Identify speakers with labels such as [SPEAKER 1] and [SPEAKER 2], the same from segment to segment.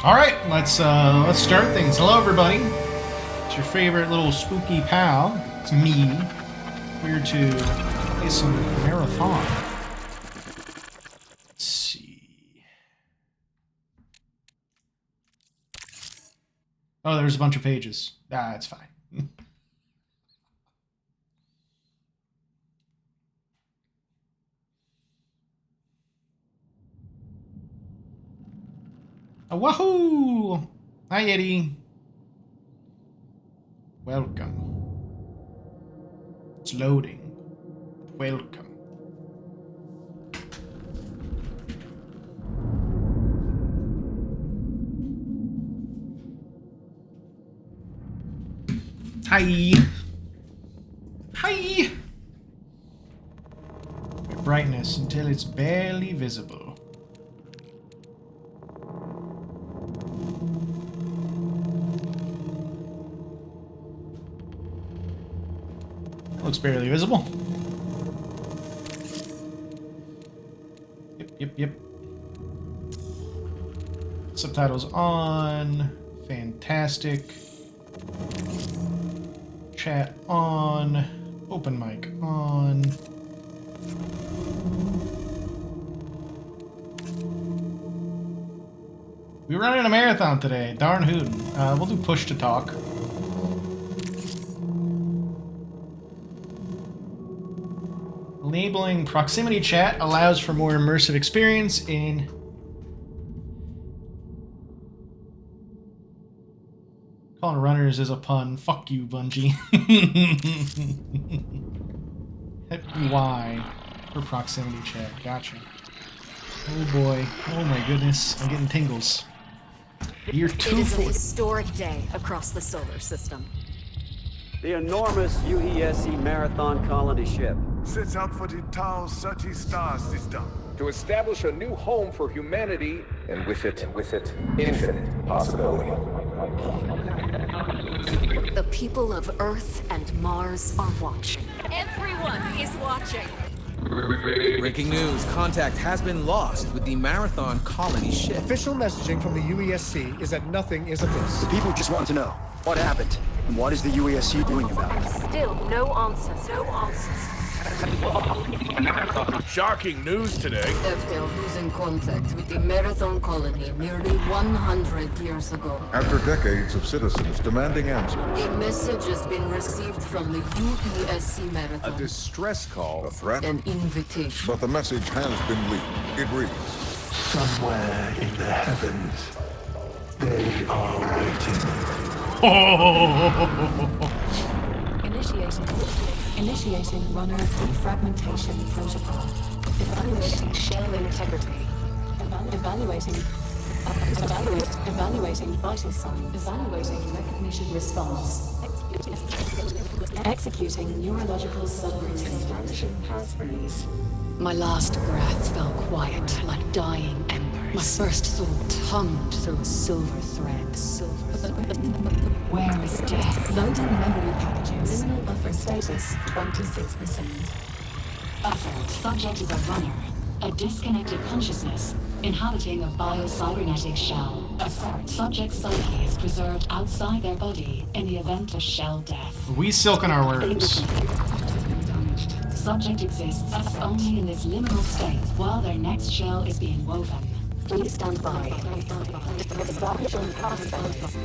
[SPEAKER 1] All right, let's start things. Hello, everybody. It's your favorite little spooky pal. It's me, here to play some marathon. Let's see. Oh, there's a bunch of pages. Ah, it's fine. Oh, wahoo! Hi, Eddie. Welcome. It's loading. Welcome. Hi. Hi. Brightness until it's barely visible. Looks barely visible. Yep. Subtitles on. Fantastic. Chat on. Open mic on. We're running a marathon today. Darn hootin'. We'll do push to talk. Enabling proximity chat allows for more immersive experience in... Calling runners is a pun. Fuck you, Bungie. Hit Y for proximity chat. Gotcha. Oh boy. Oh my goodness. I'm getting tingles. Year 2.
[SPEAKER 2] It is a historic day across the solar system.
[SPEAKER 3] The enormous UESC Marathon colony ship
[SPEAKER 4] sets out for the Tau Ceti star system
[SPEAKER 5] to establish a new home for humanity, and with it, infinite possibility.
[SPEAKER 2] The people of Earth and Mars are watching.
[SPEAKER 6] Everyone is watching.
[SPEAKER 7] Breaking news. Contact has been lost with the Marathon colony ship.
[SPEAKER 8] Official messaging from the UESC is that nothing is amiss.
[SPEAKER 9] The people just want to know what happened and what is the UESC doing about it.
[SPEAKER 6] Still no answers.
[SPEAKER 4] Shocking news today.
[SPEAKER 10] After losing contact with the Marathon colony nearly 100 years ago.
[SPEAKER 11] After decades of citizens demanding answers.
[SPEAKER 10] A message has been received from the UESC Marathon.
[SPEAKER 4] A distress call.
[SPEAKER 11] A threat.
[SPEAKER 10] An invitation.
[SPEAKER 11] But the message has been leaked. It reads,
[SPEAKER 12] somewhere in the heavens, they are waiting. Initiating runner defragmentation protocol. Evaluating shell integrity. Evaluating vital signs. Evaluating recognition response. Executing neurological subroutine. Passphrase.
[SPEAKER 2] My last breath fell quiet like dying embers. My first thought hummed through a silver thread.
[SPEAKER 12] Where is death? Loading memory packages. Liminal buffer status 26%. Buffered. Subject is a runner. A disconnected consciousness inhabiting a biocybernetic shell. Assert. Subject's psyche is preserved outside their body in the event of shell death.
[SPEAKER 1] We silk in our words.
[SPEAKER 12] Subject exists only in this liminal state while their next shell is being woven. Please stand by.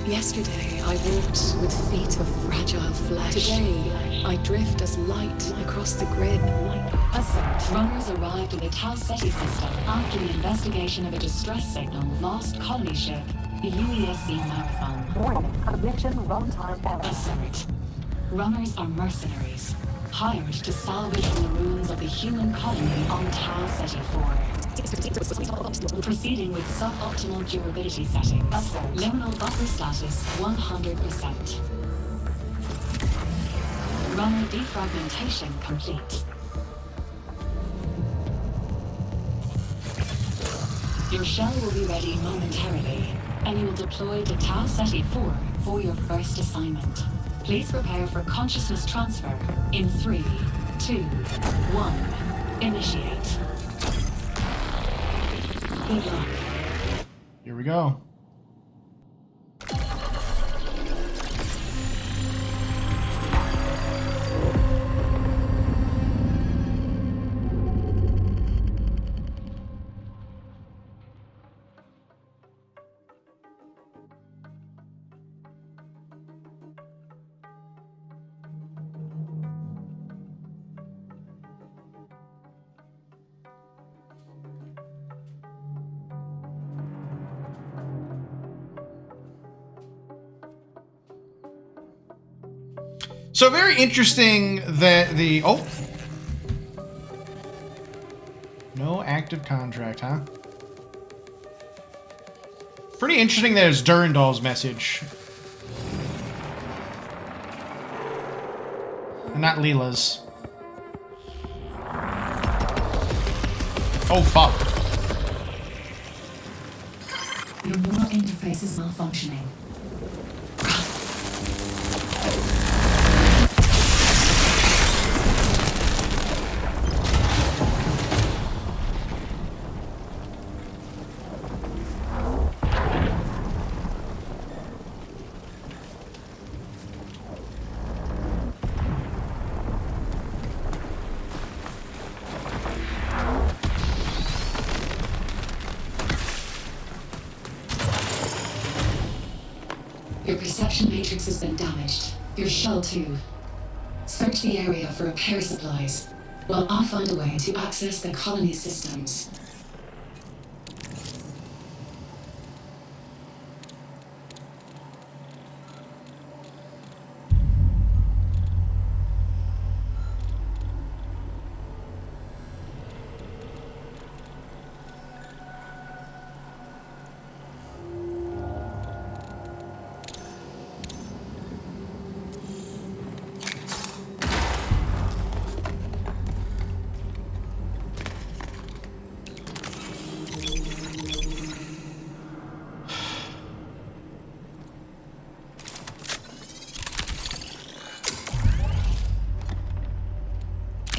[SPEAKER 2] Yesterday, I walked with feet of fragile flesh. Today, I drift as light across the grid.
[SPEAKER 12] Ascent. Runners arrived in the Tau Ceti system after the investigation of a distress signal lost colony ship, the UESC Marathon.
[SPEAKER 13] Warning, conviction runtime error.
[SPEAKER 12] Assert. Runners are mercenaries, hired to salvage from the ruins of the human colony on Tau Ceti IV. Proceeding with suboptimal durability settings. Liminal buffer status 100%. Runner defragmentation complete. Your shell will be ready momentarily, and you will deploy to Tau Ceti IV for your first assignment. Please prepare for consciousness transfer in 3, 2, 1. Initiate. Good luck.
[SPEAKER 1] Here we go. So very interesting that the... Oh! No active contract, huh? Pretty interesting that it's Durandal's message. And not Leela's. Oh, fuck.
[SPEAKER 12] Your neural interface is malfunctioning. Your perception matrix has been damaged. Your shell too. Search the area for repair supplies, while I find a way to access the colony systems.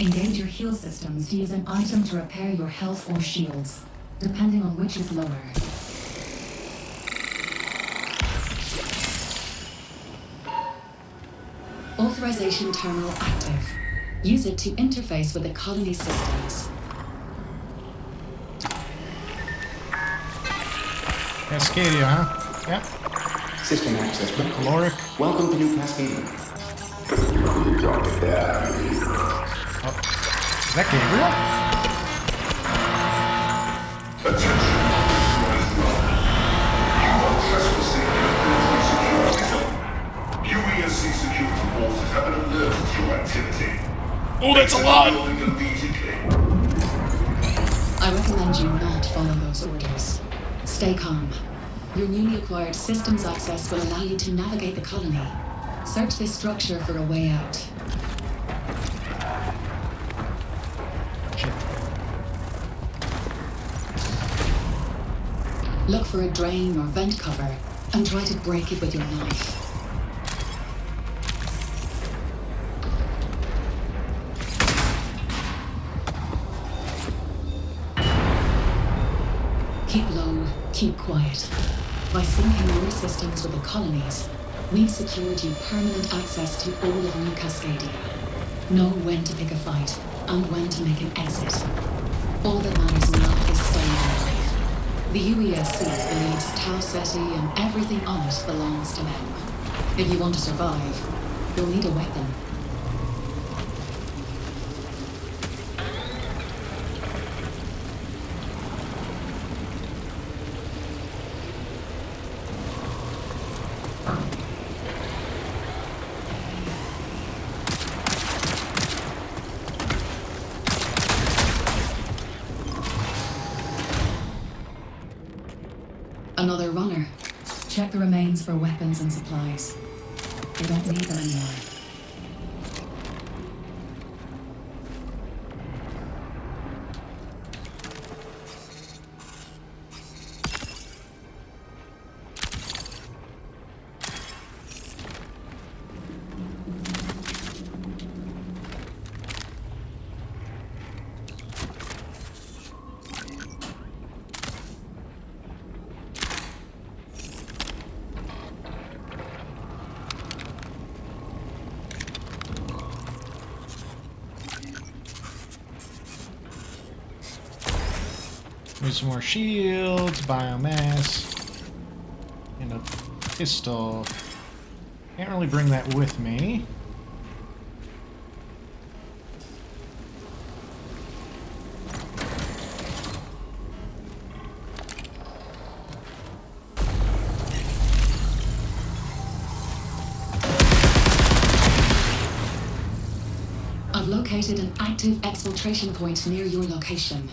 [SPEAKER 12] Engage your heal systems to use an item to repair your health or shields, depending on which is lower. Authorization terminal active. Use it to interface with the colony systems.
[SPEAKER 1] Cascadia, huh? Yep.
[SPEAKER 14] System access.
[SPEAKER 1] Caloric.
[SPEAKER 14] Welcome to New Cascadia.
[SPEAKER 1] Is that Gabriel?
[SPEAKER 15] Attention. You are trespassing in the security zone. UESC security forces have been alerted to your activity.
[SPEAKER 1] Oh, that's a lot!
[SPEAKER 12] I recommend you not follow those orders. Stay calm. Your newly acquired systems access will allow you to navigate the colony. Search this structure for a way out. Look for a drain or vent cover, and try to break it with your knife. Keep low, keep quiet. By syncing your systems with the colonies, we've secured you permanent access to all of New Cascadia. Know when to pick a fight, and when to make an exit. All that matters now is staying alive. The UESC believes Tau Ceti and everything on it belongs to them. If you want to survive, you'll need a weapon. Another runner. Check the remains for weapons and supplies. We don't need them anymore.
[SPEAKER 1] Need some more shields, biomass, and a pistol. Can't really bring that with me.
[SPEAKER 12] I've located an active exfiltration point near your location.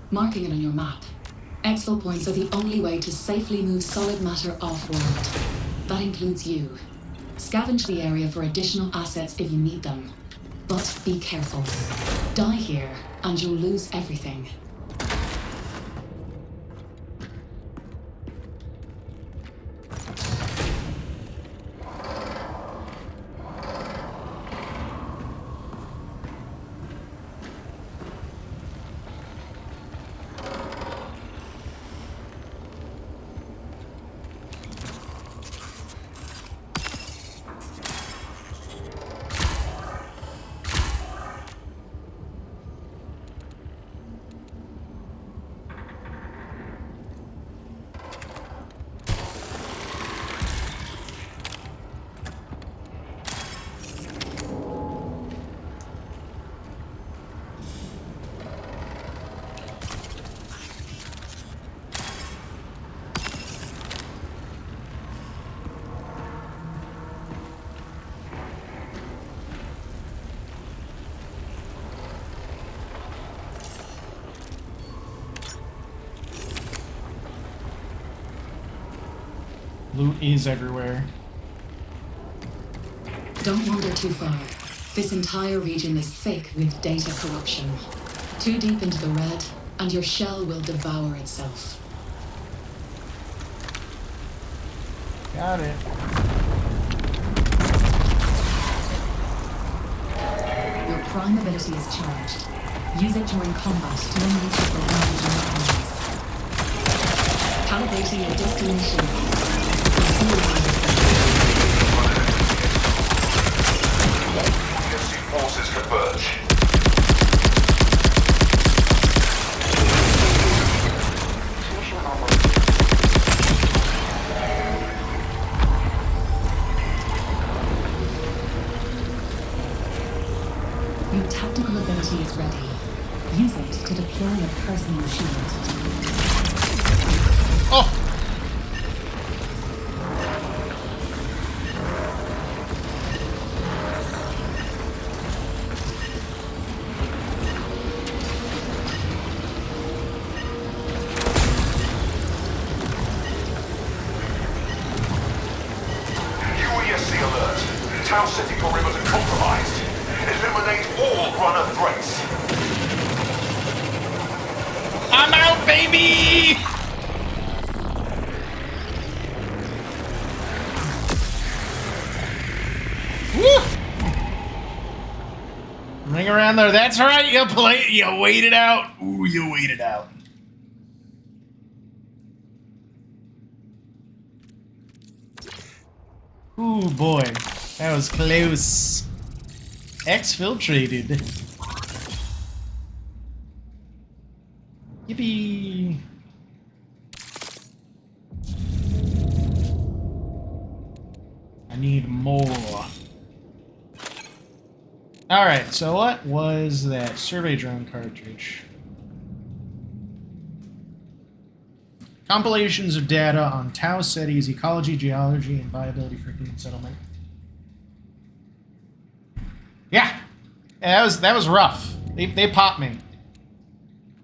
[SPEAKER 12] Marking it on your map. Exfil points are the only way to safely move solid matter off-world. That includes you. Scavenge the area for additional assets if you need them. But be careful. Die here, and you'll lose everything.
[SPEAKER 1] Loot is everywhere.
[SPEAKER 12] Don't wander too far. This entire region is thick with data corruption. Too deep into the red, and your shell will devour itself.
[SPEAKER 1] Got it.
[SPEAKER 12] Your prime ability is charged. Use it during combat to eliminate the damage in your enemies. Calibrating your destination.
[SPEAKER 15] Forces converge.
[SPEAKER 12] Your tactical ability is ready. Use it to deploy a personal shield.
[SPEAKER 1] Oh!
[SPEAKER 15] UESC alert. Tau Ceti perimeter compromised. Eliminate all runner threats.
[SPEAKER 1] I'm out, baby! Woo! Ring around there. That's right. You wait it out. Ooh, you wait it out. Ooh, boy. That was close. Exfiltrated. Yippee! I need more. Alright, so what was that survey drone cartridge? Compilations of data on Tau Ceti's ecology, geology, and viability for human settlement. Yeah, that was rough. They popped me.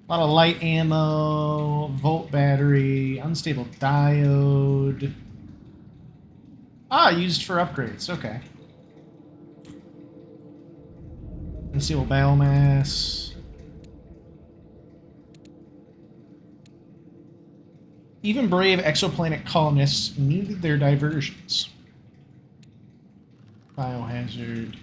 [SPEAKER 1] A lot of light ammo, volt battery, unstable diode. Ah, used for upgrades. Okay. Unstable biomass. Even brave exoplanet colonists needed their diversions. Biohazard.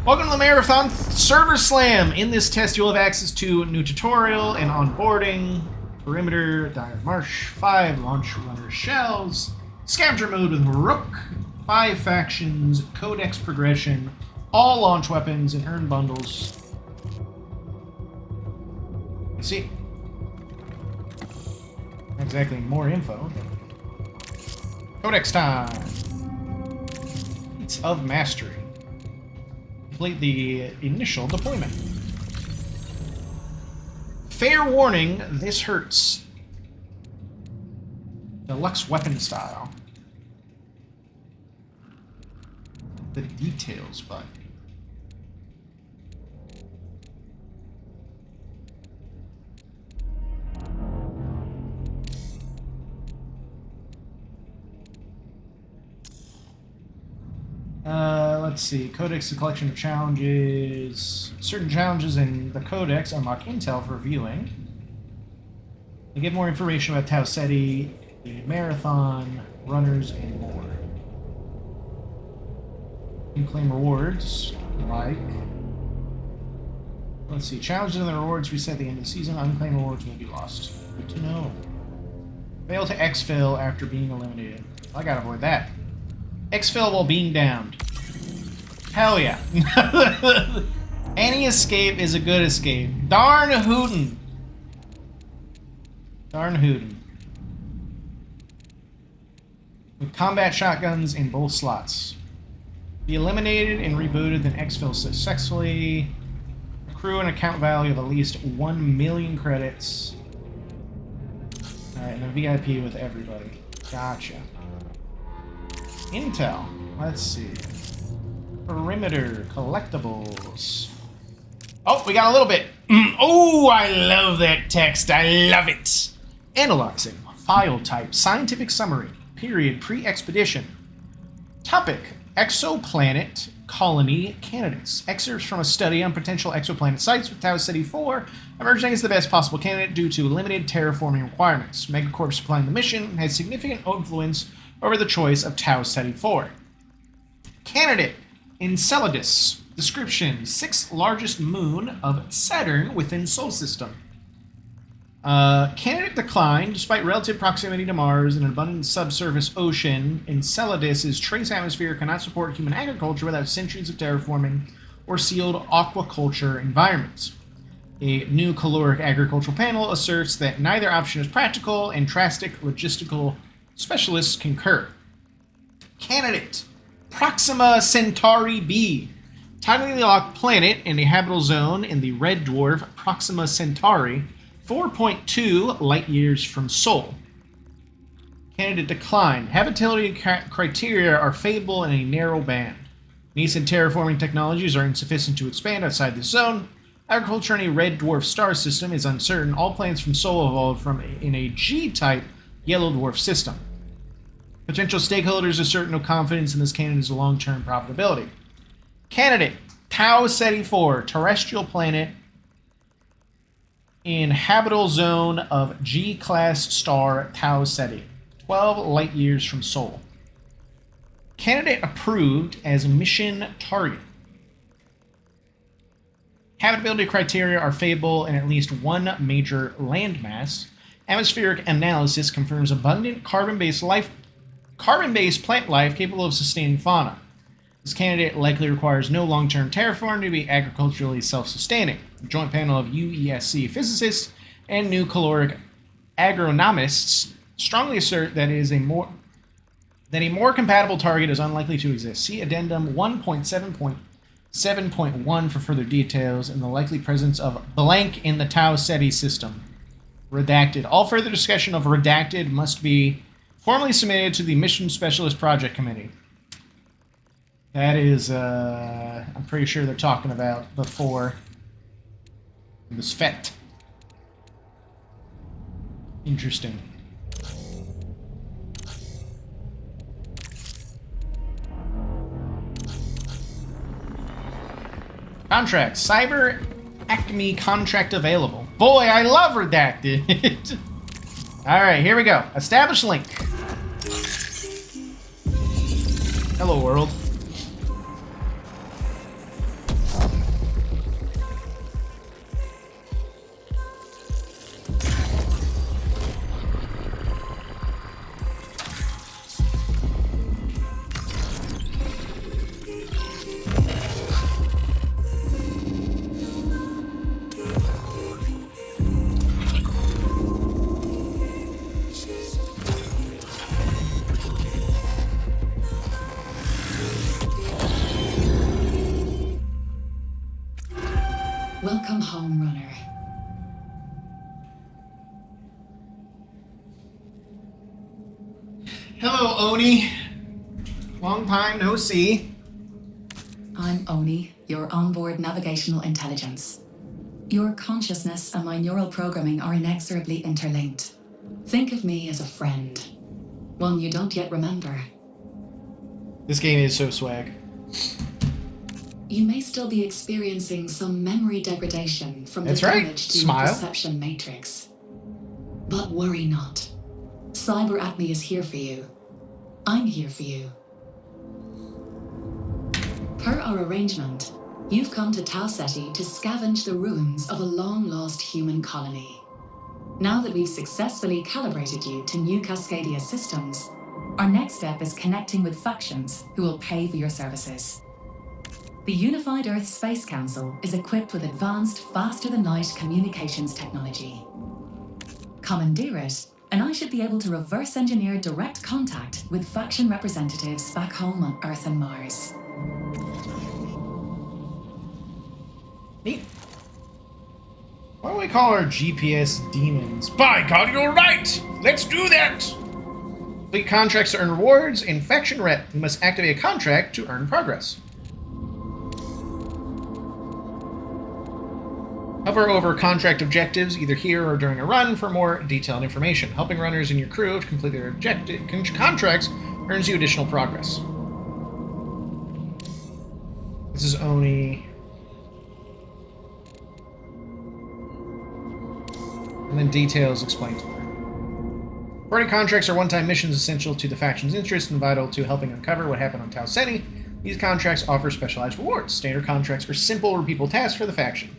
[SPEAKER 1] Welcome to the Marathon Server Slam! In this test, you'll have access to a new tutorial and onboarding, perimeter, dire marsh, 5 launch runner shells, scavenger mode with Rook, 5 factions, codex progression, all launch weapons, and earn bundles. You see, not exactly more info. Codex time! Feats of Mastery. Complete the initial deployment. Fair warning, this hurts. Deluxe weapon style. The details, but... let's see. Codex is a collection of challenges. Certain challenges in the Codex unlock intel for viewing. They give more information about Tau Ceti, the marathon, runners, and more. You claim rewards, like... Let's see. Challenges and the rewards reset at the end of the season. Unclaimed rewards will be lost. Good to know. Fail to exfil after being eliminated. I gotta avoid that. Exfil while being downed. Hell yeah. Any escape is a good escape. Darn hootin'. Darn hootin'. With combat shotguns in both slots. Be eliminated and rebooted, then exfil successfully. Accrue an account value of at least 1 million credits. Alright, and a VIP with everybody. Gotcha. Intel. Let's see. Perimeter. Collectibles. Oh, we got a little bit. Oh, I love that text. I love it. Analyzing. File type. Scientific summary. Period. Pre-expedition. Topic. Exoplanet colony candidates. Excerpts from a study on potential exoplanet sites with Tau Ceti IV emerging as the best possible candidate due to limited terraforming requirements. Megacorp supplying the mission has significant influence over the choice of Tau Ceti IV. Candidate. Enceladus. Description. 6th largest moon of Saturn within Sol system. Candidate declined. Despite relative proximity to Mars and an abundant subsurface ocean, Enceladus's trace atmosphere cannot support human agriculture without centuries of terraforming or sealed aquaculture environments. A new caloric agricultural panel asserts that neither option is practical, and drastic logistical specialists concur. Candidate. Proxima Centauri b. Tidally locked planet in a habitable zone in the red dwarf Proxima Centauri, 4.2 light years from Sol. Candidate decline. Habitability criteria are favorable in a narrow band. Nascent terraforming technologies are insufficient to expand outside this zone. Agriculture in a red dwarf star system is uncertain. All planets from Sol evolved in a G-type yellow dwarf system. Potential stakeholders assert no confidence in this candidate's long-term profitability. Candidate. Tau Ceti IV. Terrestrial planet in habitable zone of G-class star Tau Ceti. 12 light years from Sol. Candidate approved as mission target. Habitability criteria are favorable in at least one major landmass. Atmospheric analysis confirms abundant carbon-based plant life capable of sustaining fauna. This candidate likely requires no long-term terraform to be agriculturally self-sustaining. A joint panel of UESC physicists and new caloric agronomists strongly assert that a more compatible target is unlikely to exist. See Addendum 1.7.7.1 for further details and the likely presence of blank in the Tau Ceti system. Redacted. All further discussion of redacted must be formally submitted to the Mission Specialist Project Committee. That is, I'm pretty sure they're talking about before this FET. Interesting. Contract. Cyber Acme contract available. Boy, I love redacted. Alright, here we go. Establish link. Hello, world.
[SPEAKER 12] Welcome home, runner.
[SPEAKER 1] Hello, Oni. Long time no see.
[SPEAKER 12] I'm Oni, your onboard navigational intelligence. Your consciousness and my neural programming are inexorably interlinked. Think of me as a friend. One you don't yet remember.
[SPEAKER 1] This game is so swag.
[SPEAKER 12] You may still be experiencing some memory degradation from the
[SPEAKER 1] That's right.
[SPEAKER 12] damage to
[SPEAKER 1] Smile.
[SPEAKER 12] your perception matrix. But worry not. Cyber Acme is here for you. I'm here for you. Per our arrangement, you've come to Tau Ceti to scavenge the ruins of a long-lost human colony. Now that we've successfully calibrated you to new Cascadia systems, our next step is connecting with factions who will pay for your services. The Unified Earth Space Council is equipped with advanced, faster-than-light communications technology. Commandeer it, and I should be able to reverse engineer direct contact with faction representatives back home on Earth and Mars.
[SPEAKER 1] Neat. Why don't we call our GPS demons? By God, you're right! Let's do that! Complete contracts to earn rewards. In faction rep, you must activate a contract to earn progress. Hover over contract objectives, either here or during a run, for more detailed information. Helping runners in your crew to complete their contracts earns you additional progress. This is Oni. And then details explained to her. Party contracts are one-time missions essential to the faction's interest and vital to helping uncover what happened on Tau Ceti. These contracts offer specialized rewards. Standard contracts are simple, repeatable tasks for the faction.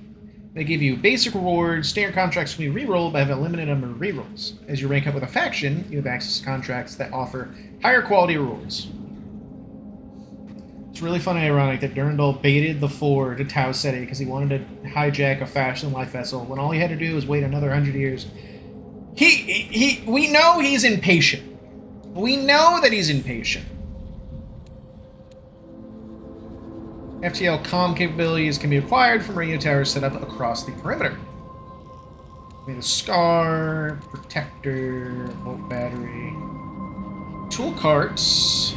[SPEAKER 1] They give you basic rewards. Standard contracts can be rerolled but have a limited number of rerolls. As you rank up with a faction, you have access to contracts that offer higher quality rewards. It's really funny and ironic that Durandal baited the Four to Tau Ceti because he wanted to hijack a faction life vessel when all he had to do was wait another 100 years. We know he's impatient. We know that he's impatient. FTL comm capabilities can be acquired from radio towers set up across the perimeter. We have a Scar, Protector, Volt Battery, Tool Carts.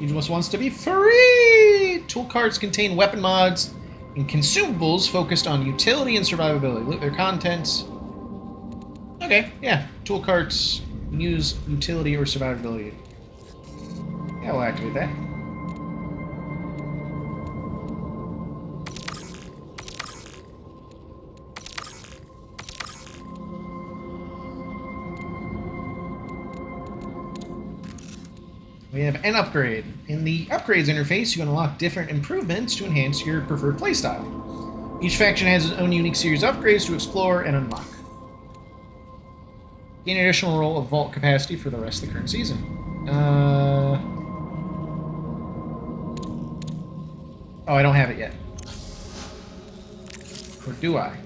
[SPEAKER 1] He just wants to be free! Tool Carts contain weapon mods and consumables focused on utility and survivability. Look at their contents. Okay, yeah. Tool Carts use utility or survivability. Yeah, we'll activate that. We have an upgrade. In the upgrades interface, you unlock different improvements to enhance your preferred playstyle. Each faction has its own unique series of upgrades to explore and unlock. Gain an additional roll of vault capacity for the rest of the current season. Oh, I don't have it yet. Or do I?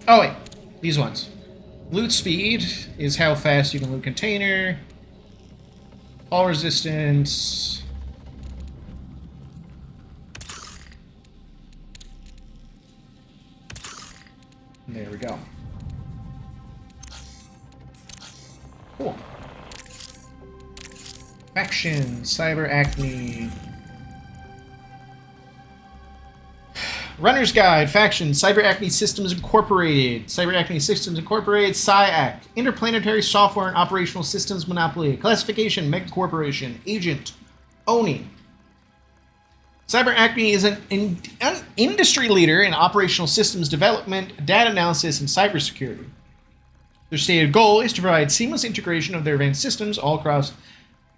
[SPEAKER 1] Oh, wait. These ones. Loot speed is how fast you can loot container. Fall resistance. There we go. Cool. Faction, Cyber Acme. Runner's Guide, Faction, Cyber Acme Systems Incorporated. Cyber Acme Systems Incorporated, SciAC. Interplanetary Software and Operational Systems Monopoly. Classification, Mega Corporation. Agent, ONI. Cyber Acme is an industry leader in operational systems development, data analysis, and cybersecurity. Their stated goal is to provide seamless integration of their advanced systems all across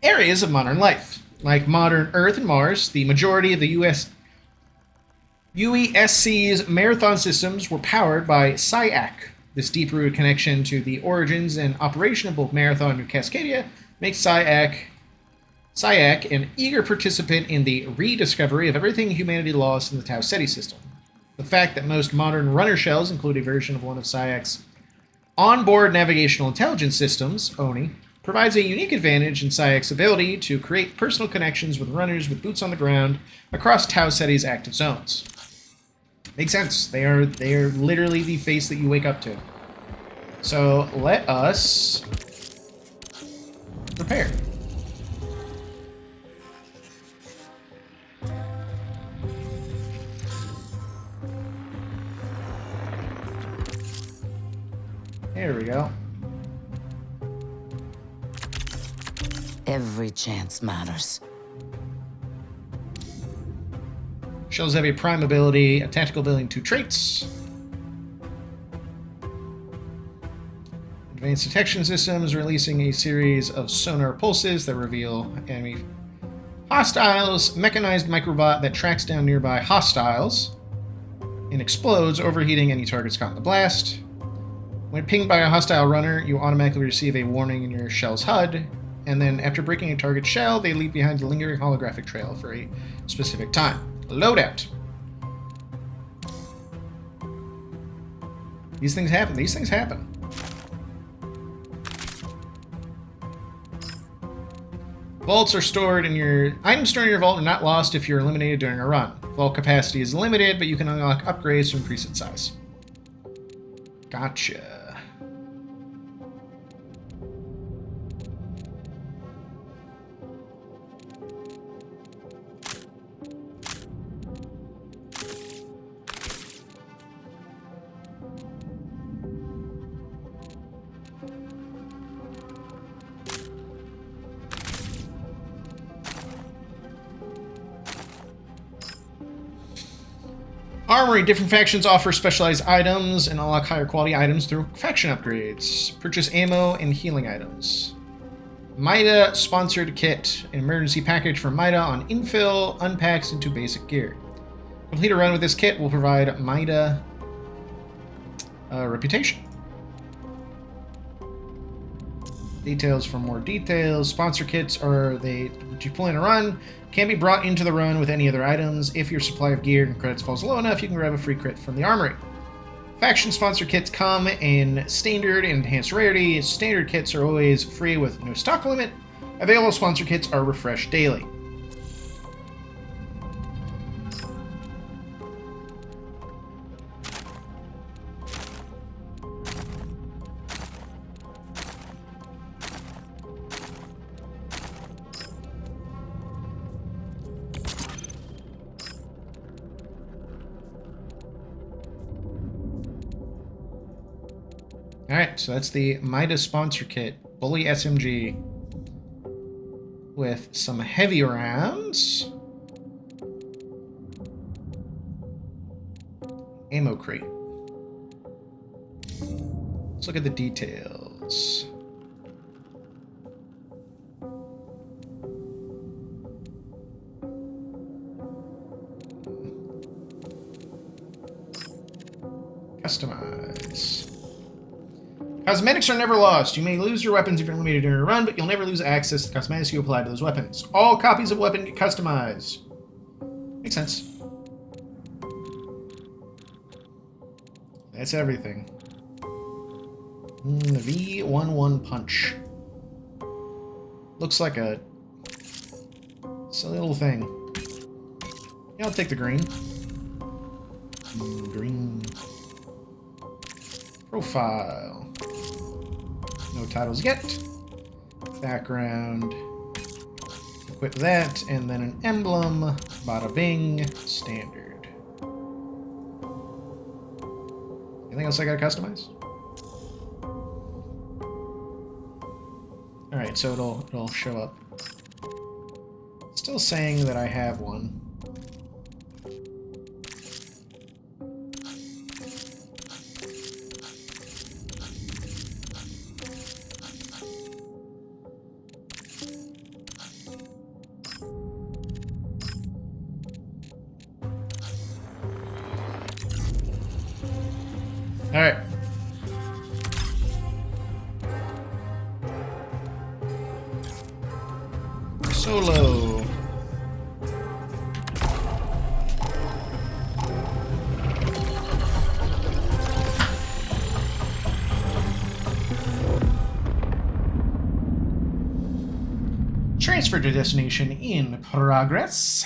[SPEAKER 1] areas of modern life. Like modern Earth and Mars, the majority of the UESC's Marathon systems were powered by SciAC. This deep-rooted connection to the origins and operation of both Marathon and Cascadia makes SciAC an eager participant in the rediscovery of everything humanity lost in the Tau Ceti system. The fact that most modern runner shells include a version of one of SciAC's onboard navigational intelligence systems, ONI, provides a unique advantage in SciAC's ability to create personal connections with runners with boots on the ground across Tau Ceti's active zones. Makes sense. They are literally the face that you wake up to. So let us prepare. There we go.
[SPEAKER 10] Every chance matters.
[SPEAKER 1] Shells have a prime ability, a tactical ability, and 2 traits. Advanced detection systems releasing a series of sonar pulses that reveal enemy hostiles. Mechanized microbot that tracks down nearby hostiles and explodes, overheating any targets caught in the blast. When pinged by a hostile runner, you automatically receive a warning in your shell's HUD, and then after breaking a target shell, they leave behind a lingering holographic trail for a specific time. Loadout. These things happen. These things happen. Vaults are stored in your... Items stored in your vault are not lost if you're eliminated during a run. Vault capacity is limited, but you can unlock upgrades to increase its size. Gotcha. Armory. Different factions offer specialized items and unlock higher quality items through faction upgrades. Purchase ammo and healing items. MIDA sponsored kit. An emergency package from MIDA on infill unpacks into basic gear. Complete a run with this kit will provide MIDA reputation. Details for more details. Sponsor kits are what you pull in a run. Can be brought into the run with any other items. If your supply of gear and credits falls low enough, you can grab a free crit from the armory. Faction sponsor kits come in standard and enhanced rarity. Standard kits are always free with no stock limit. Available sponsor kits are refreshed daily. Alright, so that's the MIDA sponsor kit. Bully SMG. With some heavy rounds. Ammo crate. Let's look at the details. Customize. Cosmetics are never lost. You may lose your weapons if you're eliminated during a run, but you'll never lose access to the cosmetics you apply to those weapons. All copies of weapon get customized. Makes sense. That's everything. The V11 punch. Looks like a silly little thing. Yeah, I'll take the green. Green. Profile. No titles yet. Background. Equip that, and then an emblem. Bada bing. Standard. Anything else I gotta customize? Alright, so it'll show up. Still saying that I have one. Alright. Solo. Transfer to destination in progress.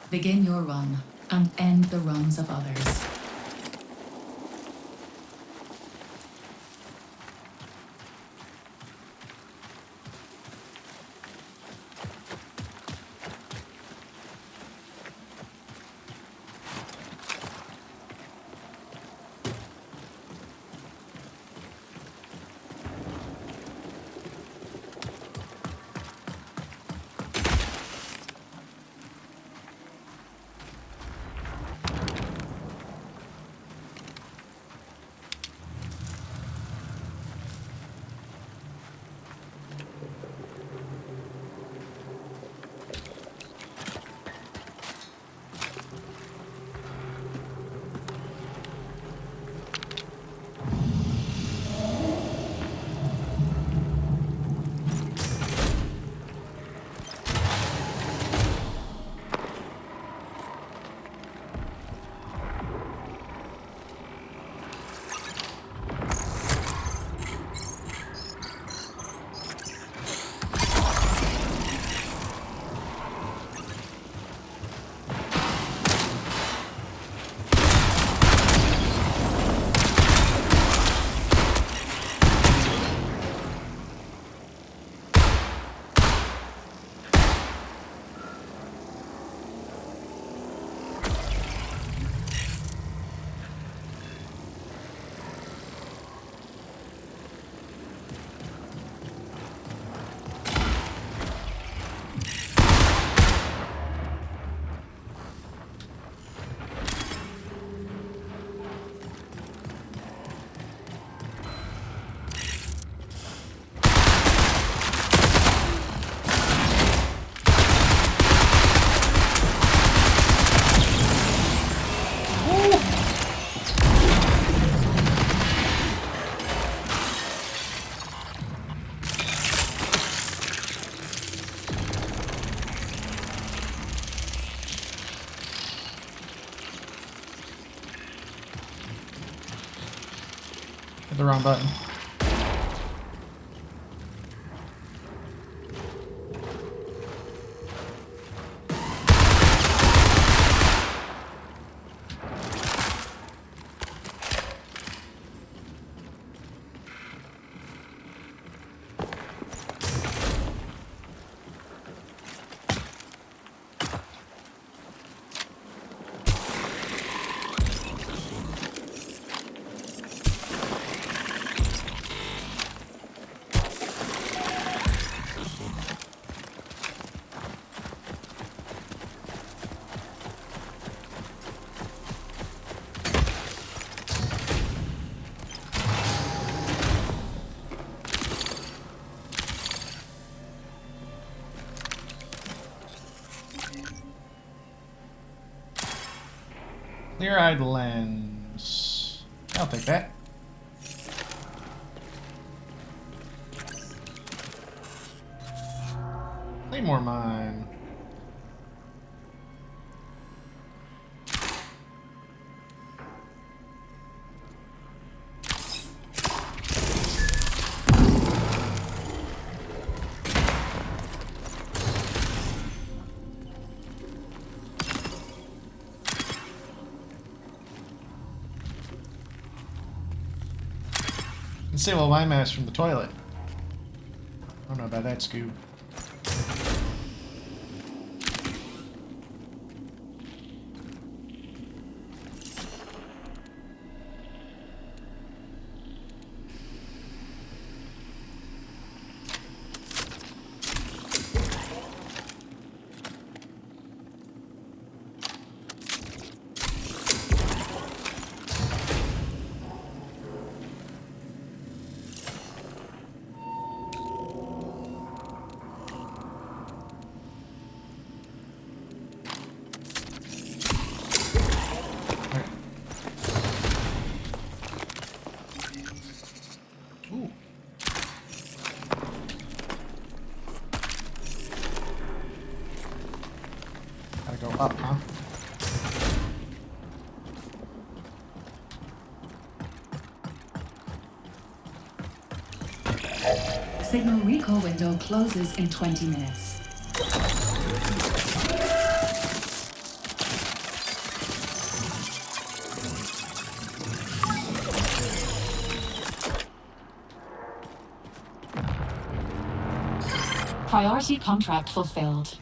[SPEAKER 12] Begin your run and end the runs of others.
[SPEAKER 1] Hit the wrong button. Clear-eyed lens. I'll take that. Claymore mine. Disable my mask from the toilet. I don't know about that, Scoob. Gotta go up, huh?
[SPEAKER 12] Signal recall window closes in 20 minutes. Priority contract fulfilled.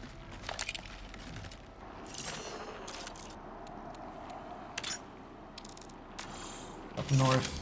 [SPEAKER 1] Up north.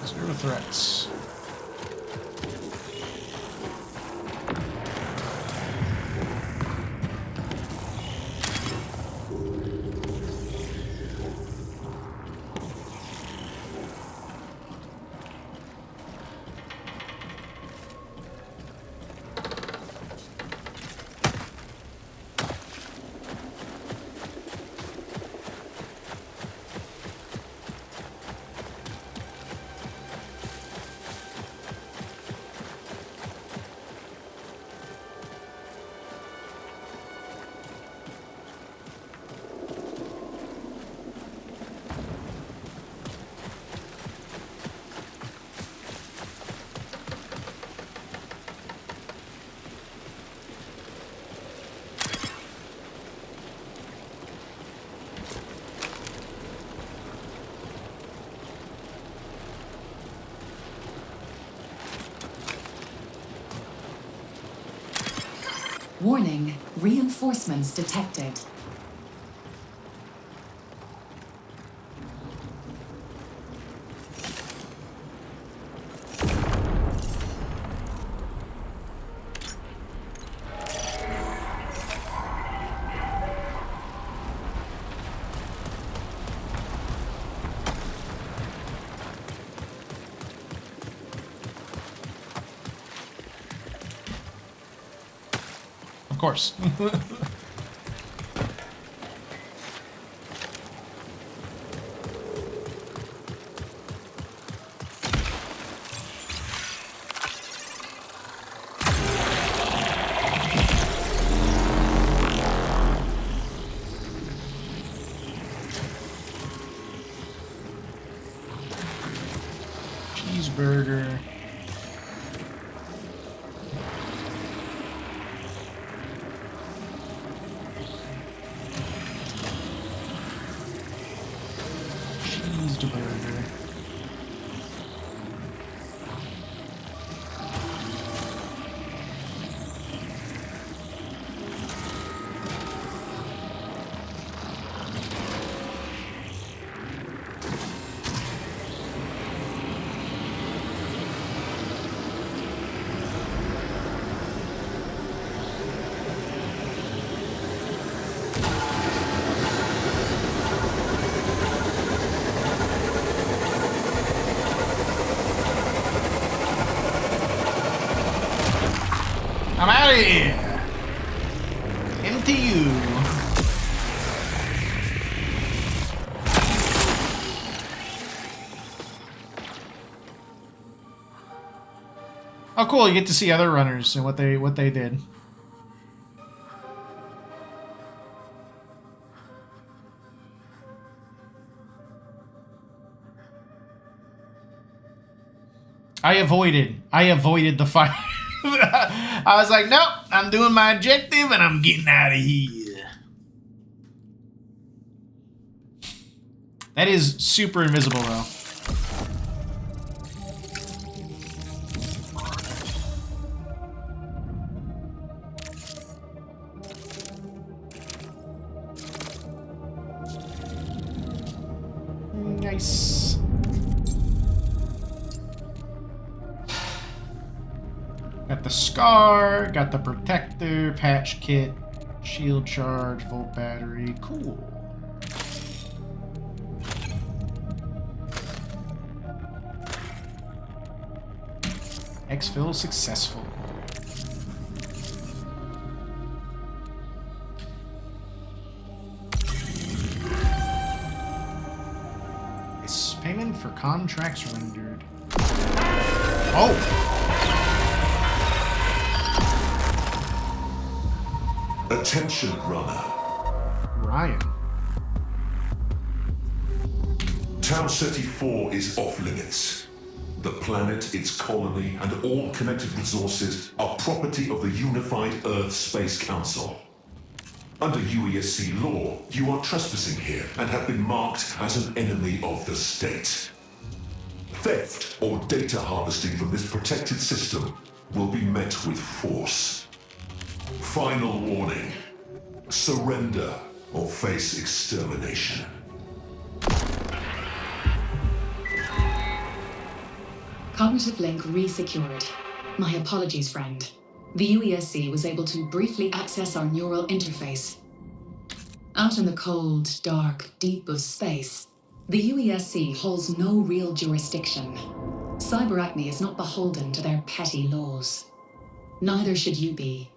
[SPEAKER 1] Zero threats.
[SPEAKER 12] Warning, reinforcements detected.
[SPEAKER 1] Of course. Cheeseburger. out of here. MTU. Oh, cool! You get to see other runners and what they did. I avoided the fire. I was like, nope, I'm doing my objective and I'm getting out of here. That is super invisible, though. Nice. Got the scar, got the protector, patch kit, shield charge, volt battery. Cool. Exfil successful. It's payment for contracts rendered. Oh!
[SPEAKER 15] Attention, runner.
[SPEAKER 1] Ryan.
[SPEAKER 15] Tau Ceti IV is off limits. The planet, its colony, and all connected resources are property of the Unified Earth Space Council. Under UESC law, you are trespassing here and have been marked as an enemy of the state. Theft or data harvesting from this protected system will be met with force. Final warning. Surrender or face extermination.
[SPEAKER 12] Cognitive link re-secured. My apologies, friend. The UESC was able to briefly access our neural interface. Out in the cold, dark, deep of space, the UESC holds no real jurisdiction. Cyberacne is not beholden to their petty laws. Neither should you be.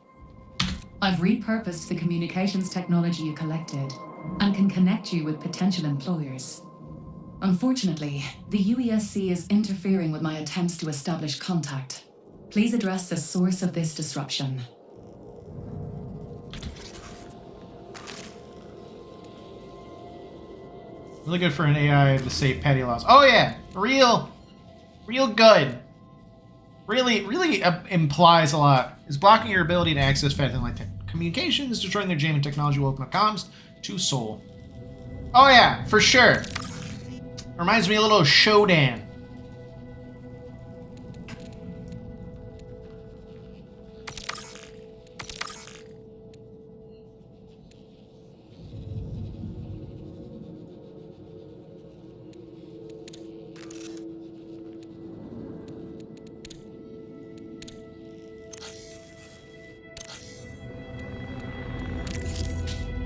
[SPEAKER 12] I've repurposed the communications technology you collected and can connect you with potential employers. Unfortunately, the UESC is interfering with my attempts to establish contact. Please address the source of this disruption.
[SPEAKER 1] Really good for an AI to say petty laws. Oh yeah, real good. Really implies a lot. Is blocking your ability to access Phantom communications, destroying their jamming technology will open up comms to Soul. Oh yeah, for sure. Reminds me a little Shodan.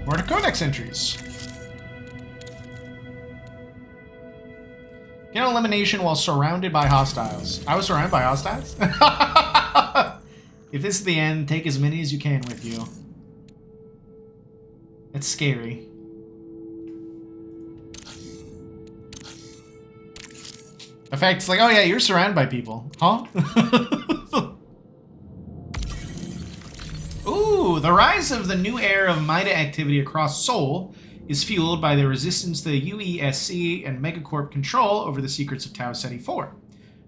[SPEAKER 1] More to codex entries. Get an elimination while surrounded by hostiles. I was surrounded by hostiles? If this is the end, take as many as you can with you. It's scary. In fact, it's like, oh yeah, you're surrounded by people. Huh? Ooh, the rise of the new era of MIDA activity across Seoul is fueled by the resistance to the UESC and Megacorp control over the secrets of Tau Ceti IV.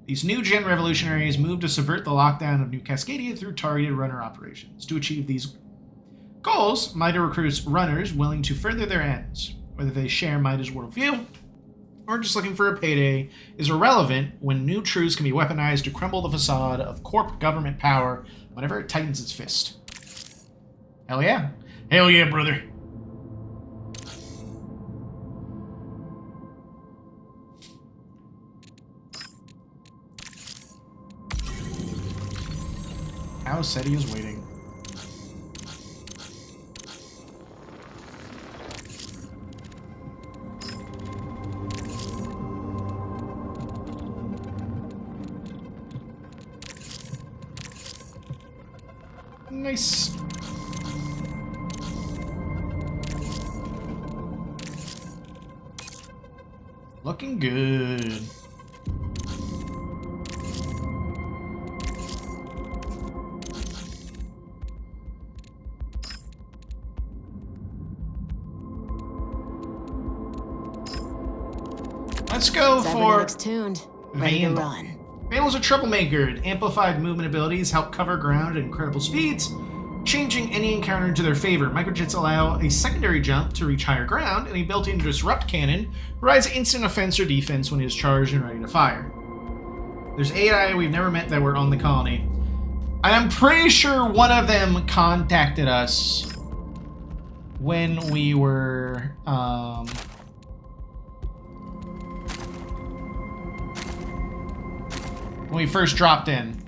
[SPEAKER 1] These new-gen revolutionaries move to subvert the lockdown of New Cascadia through targeted runner operations. To achieve these goals, MIDA recruits runners willing to further their ends. Whether they share MIDA's worldview or just looking for a payday is irrelevant when new truths can be weaponized to crumble the facade of corp government power whenever it tightens its fist. Hell yeah. Hell yeah, brother. Tau Ceti is waiting. Nice. Looking good. Let's go for
[SPEAKER 14] Cybernetics tuned. Ready to run.
[SPEAKER 1] Vandal's a troublemaker. Amplified movement abilities help cover ground at incredible speeds, changing any encounter into their favor. Microjets allow a secondary jump to reach higher ground, and a built-in disrupt cannon provides instant offense or defense when it is charged and ready to fire. There's AI we've never met that were on the colony. And I'm pretty sure one of them contacted us when we were, when we first dropped in.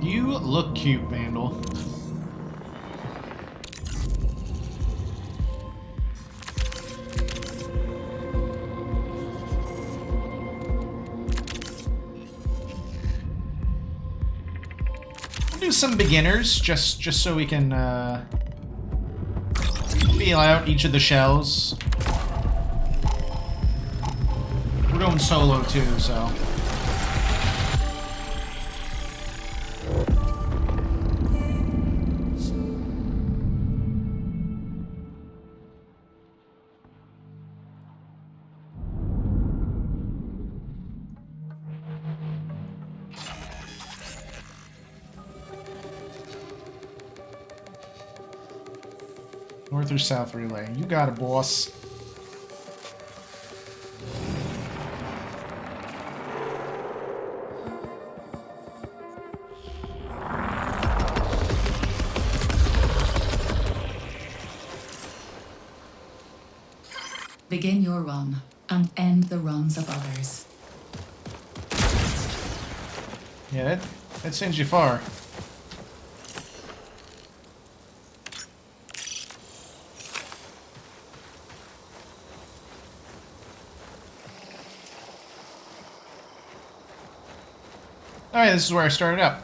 [SPEAKER 1] You look cute, Vandal. We'll do some beginners, just so we can feel out each of the shells. We're going solo too, so. North or south relay? You got it, boss.
[SPEAKER 12] Begin your run and end the runs of others.
[SPEAKER 1] Yeah, that sends you far. Alright, this is where I started up.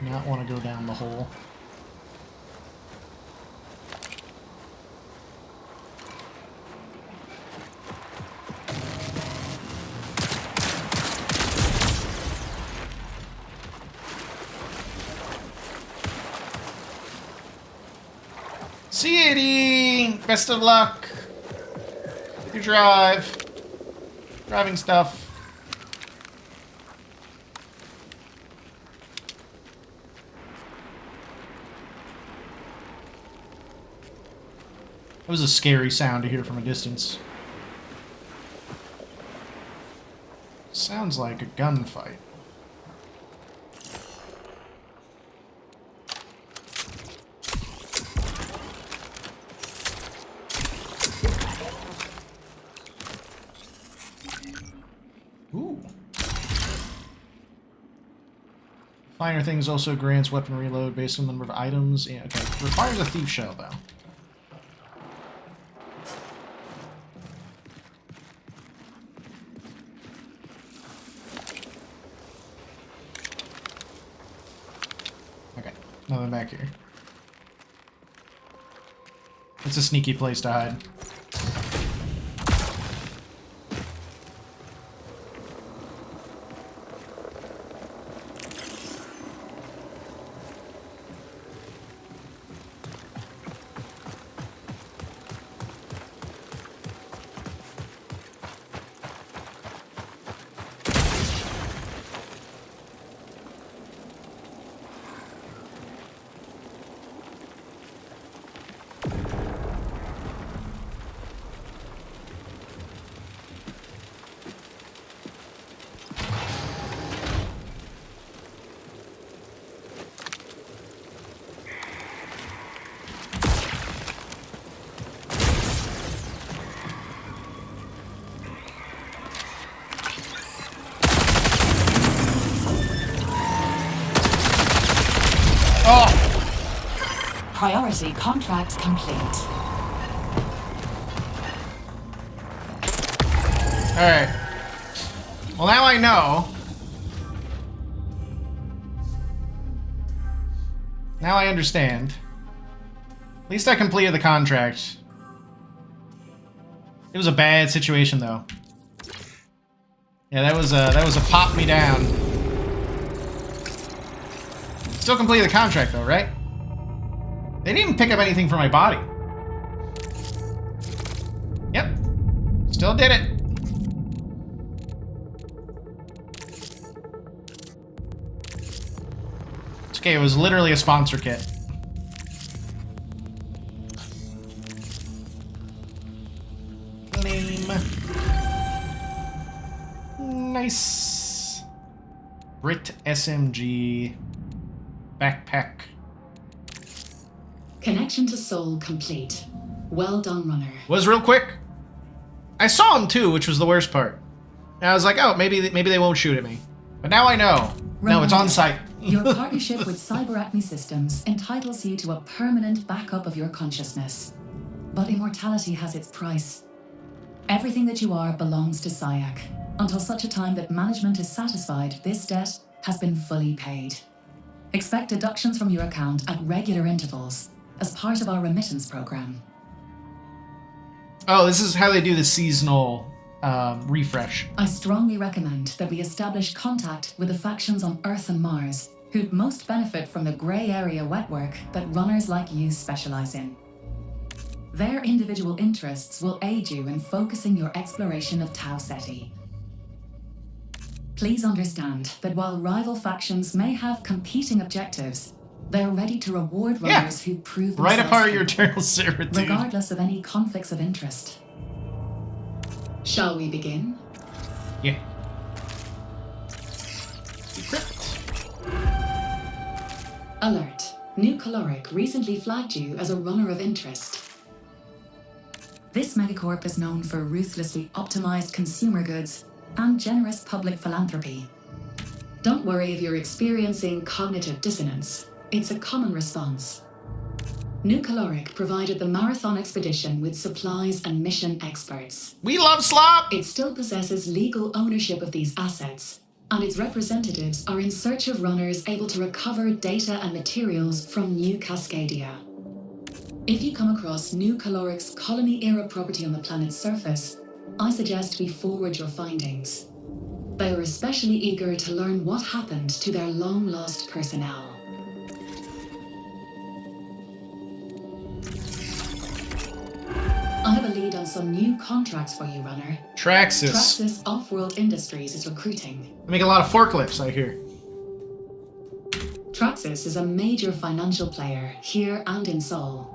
[SPEAKER 1] Not want to go down the hole. See you, Eddie. Best of luck. You drive. Driving stuff. It was a scary sound to hear from a distance. Sounds like a gunfight. Ooh. Finer Things also grants weapon reload based on the number of items. Yeah, okay. Requires a thief shell, though. Nothing back here. It's a sneaky place to hide.
[SPEAKER 12] Priority contract complete.
[SPEAKER 1] Alright. Well, now I know. Now I understand. At least I completed the contract. It was a bad situation, though. Yeah, that was a pop me down. Still completed the contract, though, right? They didn't even pick up anything for my body. Yep. Still did it. It's okay, it was literally a sponsor kit. Claim. Nice. Brit SMG. Backpack.
[SPEAKER 12] Connection to Soul complete. Well done, runner.
[SPEAKER 1] Was real quick. I saw him too, which was the worst part. And I was like, oh, maybe they won't shoot at me. But now I know. No, it's on site.
[SPEAKER 12] Your partnership with CyberAcme Systems entitles you to a permanent backup of your consciousness. But immortality has its price. Everything that you are belongs to SciAc. Until such a time that management is satisfied this debt has been fully paid. Expect deductions from your account at regular intervals as part of our remittance program.
[SPEAKER 1] Oh, this is how they do the seasonal refresh.
[SPEAKER 12] I strongly recommend that we establish contact with the factions on Earth and Mars who'd most benefit from the grey area wet work that runners like you specialize in. Their individual interests will aid you in focusing your exploration of Tau Ceti. Please understand that while rival factions may have competing objectives, they're ready to reward runners who prove themselves
[SPEAKER 1] right apart your eternal servitude.
[SPEAKER 12] regardless of any conflicts of interest. Shall we begin?
[SPEAKER 1] Yeah.
[SPEAKER 12] Alert. New Caloric recently flagged you as a runner of interest. This megacorp is known for ruthlessly optimized consumer goods and generous public philanthropy. Don't worry if you're experiencing cognitive dissonance. It's a common response. New Caloric provided the marathon expedition with supplies and mission experts.
[SPEAKER 1] We love slop!
[SPEAKER 12] It still possesses legal ownership of these assets, and its representatives are in search of runners able to recover data and materials from New Cascadia. If you come across New Caloric's colony-era property on the planet's surface, I suggest we forward your findings. They are especially eager to learn what happened to their long-lost personnel. I have a lead on some new contracts for you, runner.
[SPEAKER 1] Traxxas.
[SPEAKER 12] Traxxas Off-World Industries is recruiting.
[SPEAKER 1] They make a lot of forklifts, I hear.
[SPEAKER 12] Traxxas is a major financial player here and in Seoul.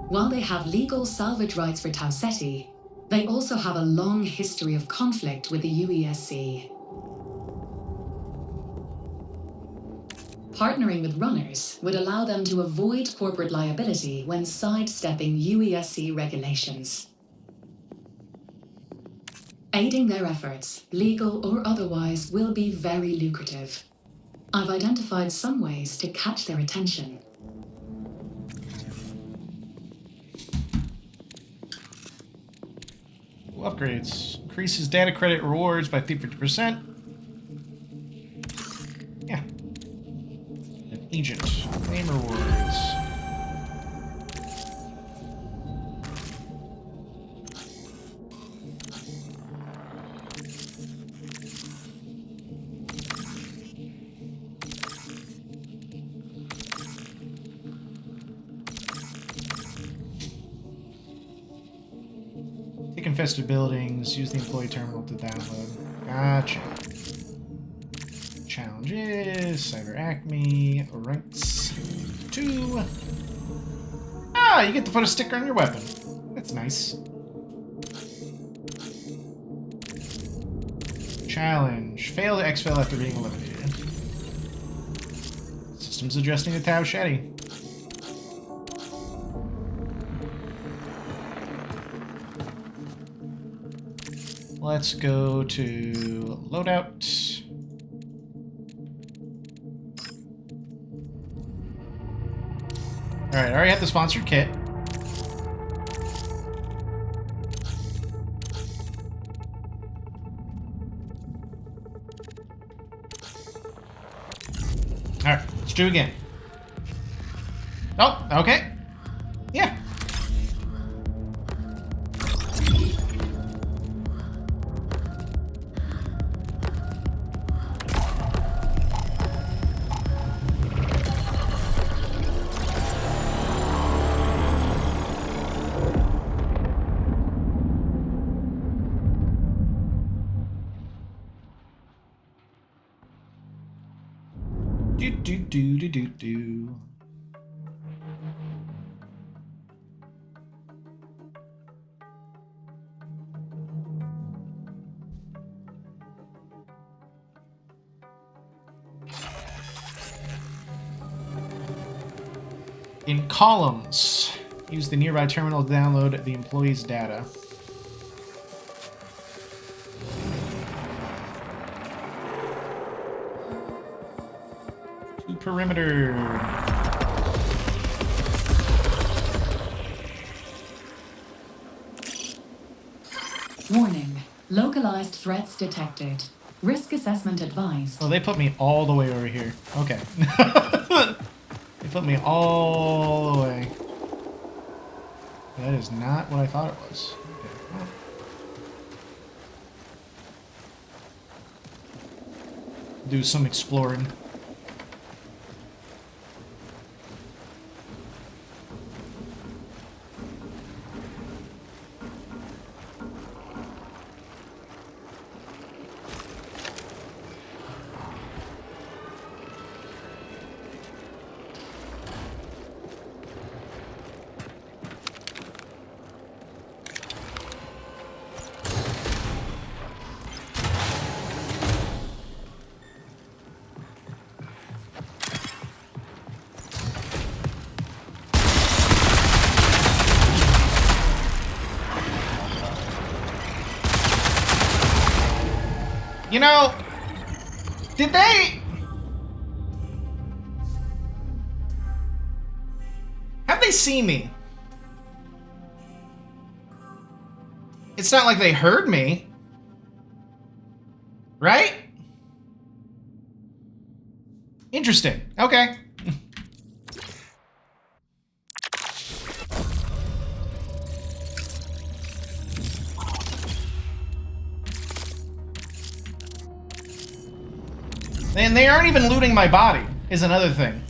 [SPEAKER 12] While they have legal salvage rights for Tau Ceti, they also have a long history of conflict with the UESC. Partnering with runners would allow them to avoid corporate liability when sidestepping UESC regulations. Aiding their efforts, legal or otherwise, will be very lucrative. I've identified some ways to catch their attention.
[SPEAKER 1] Upgrades. Increases data credit rewards by 50%. Yeah. An agent. Claim rewards. Infested buildings, use the employee terminal to download. Gotcha. Challenges, CyberAcme, ranks 2. Ah, you get to put a sticker on your weapon. That's nice. Challenge. Fail to exfil after being eliminated. Systems adjusting to Tau Ceti. Let's go to loadout. Alright, I already have the sponsored kit. Alright, let's do it again. Oh, okay. Yeah. Do. In columns, use the nearby terminal to download the employee's data. To perimeter.
[SPEAKER 12] Warning. Localized threats detected. Risk assessment advised.
[SPEAKER 1] Oh, they put me all the way over here. Okay. They put me all the way. That is not what I thought it was. Okay. Well. Do some exploring. You know, did they... How'd they see me? It's not like they heard me. Right? Interesting. Okay. And they aren't even looting my body, is another thing.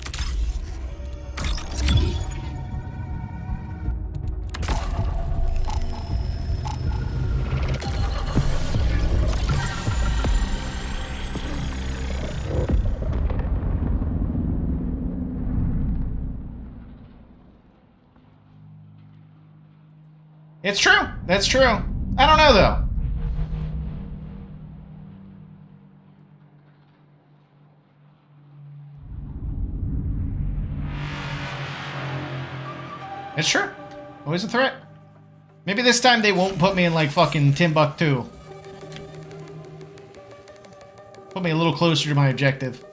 [SPEAKER 1] It's true. That's true. I don't know, though. It's true. Always a threat. Maybe this time they won't put me in, like, fucking Timbuktu. Put me a little closer to my objective.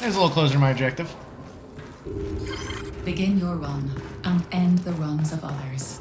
[SPEAKER 1] There's a little closer to my objective.
[SPEAKER 12] Begin your run and end the runs of others.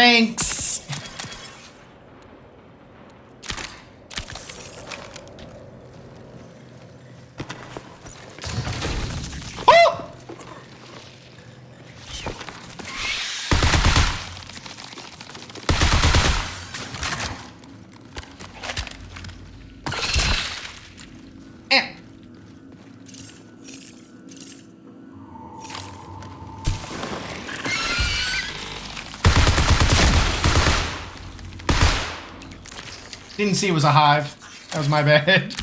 [SPEAKER 1] Thanks. Oh! Eh. Didn't see it was a hive. That was my bad.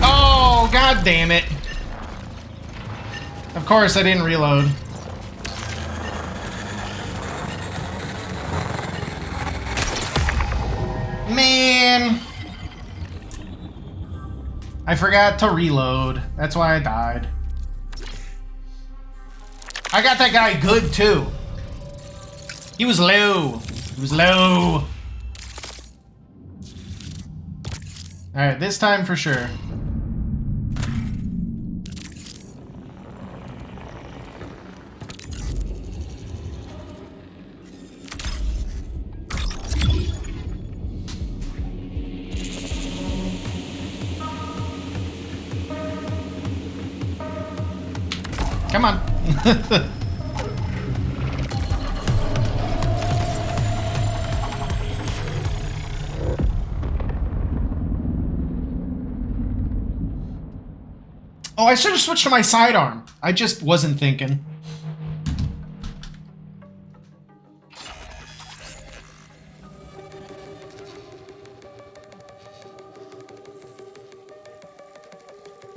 [SPEAKER 1] Oh, god damn it. Of course I didn't reload. Man. I forgot to reload. That's why I died. I got that guy good too. He was low. He was low. Alright, this time for sure. Come on. Oh, I should have switched to my sidearm. I just wasn't thinking.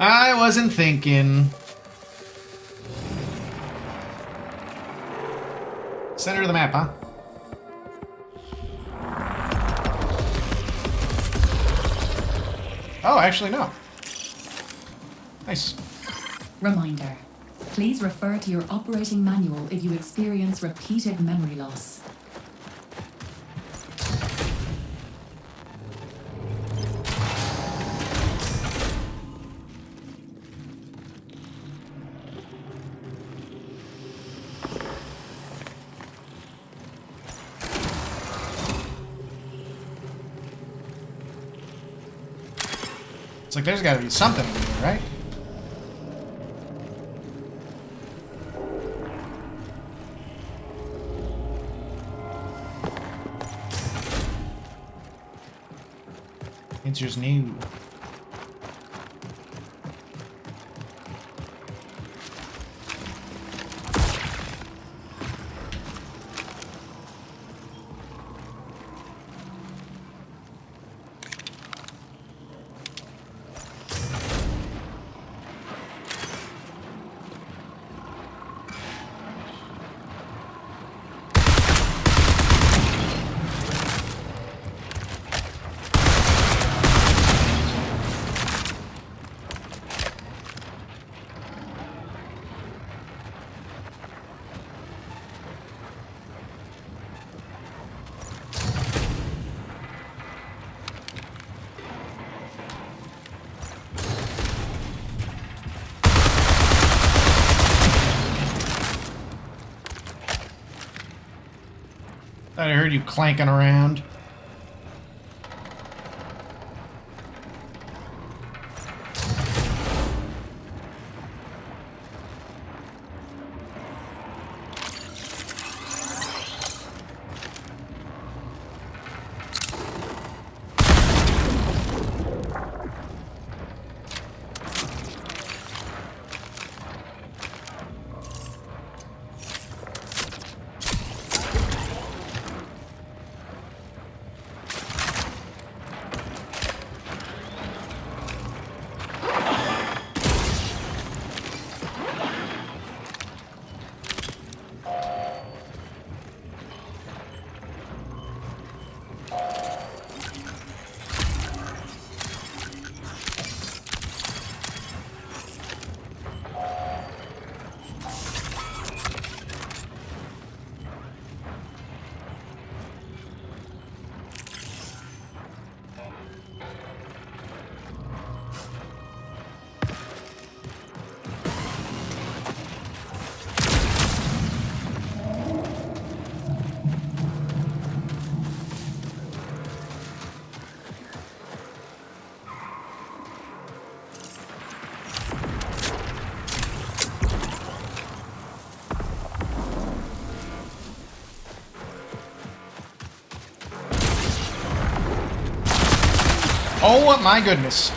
[SPEAKER 1] I wasn't thinking. Center of the map, huh? Oh, actually, no. Nice.
[SPEAKER 12] Reminder. Please refer to your operating manual if you experience repeated memory loss.
[SPEAKER 1] It's like there's gotta be something in here, right? Answer's new. Thought I heard you clanking around. Oh my goodness.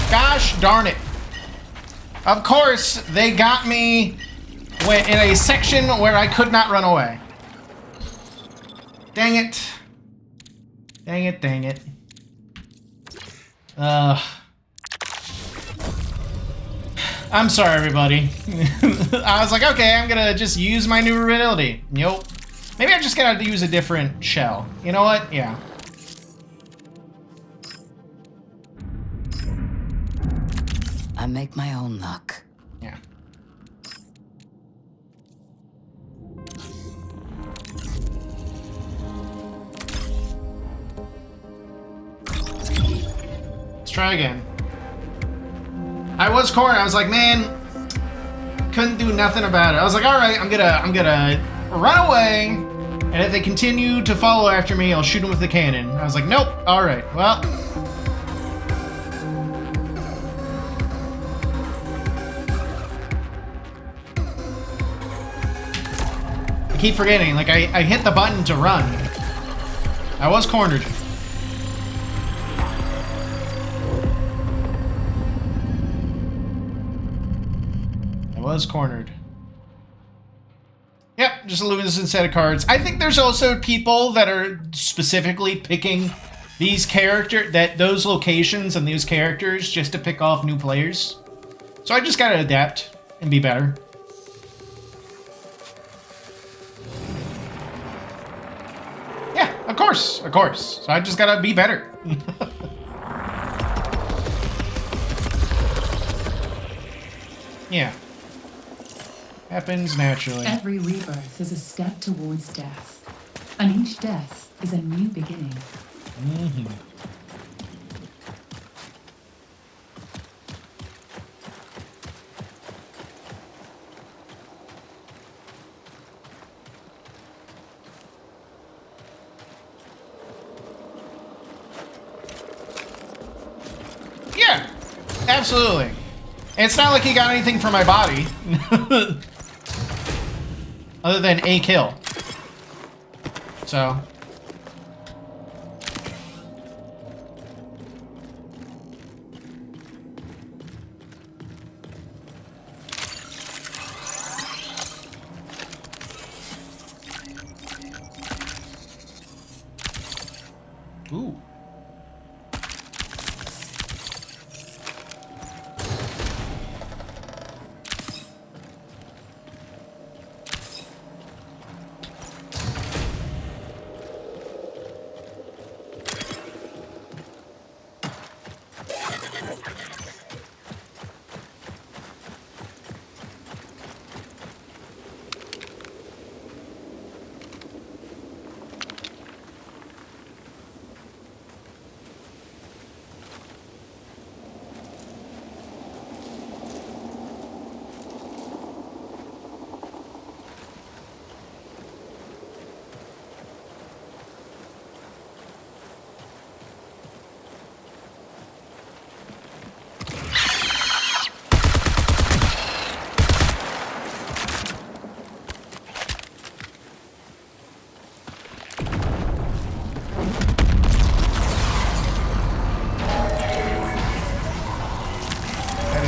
[SPEAKER 1] Gosh darn it. Of course, they got me in a section where I could not run away. Dang it. Dang it, dang it. I'm sorry, everybody. I was like, okay, I'm gonna just use my new ability. Nope. Maybe I just gotta use a different shell. You know what? Yeah.
[SPEAKER 10] I make my own luck.
[SPEAKER 1] Yeah. Let's try again. I was cornered. I was like, man, couldn't do nothing about it. I was like, all right, I'm gonna run away, and if they continue to follow after me, I'll shoot them with the cannon. I was like, nope. All right, well. I keep forgetting. Like I hit the button to run. I was cornered. Was cornered. Yep, just a luminescent set of cards. I think there's also people that are specifically picking these those locations and these characters just to pick off new players. So I just gotta adapt and be better. Yeah, of course, of course. So I just gotta be better. Yeah. Happens naturally.
[SPEAKER 12] Every rebirth is a step towards death, and each death is a new beginning.
[SPEAKER 1] Mm-hmm. Yeah, absolutely. And it's not like he got anything for my body. Other than a kill. So. Ooh.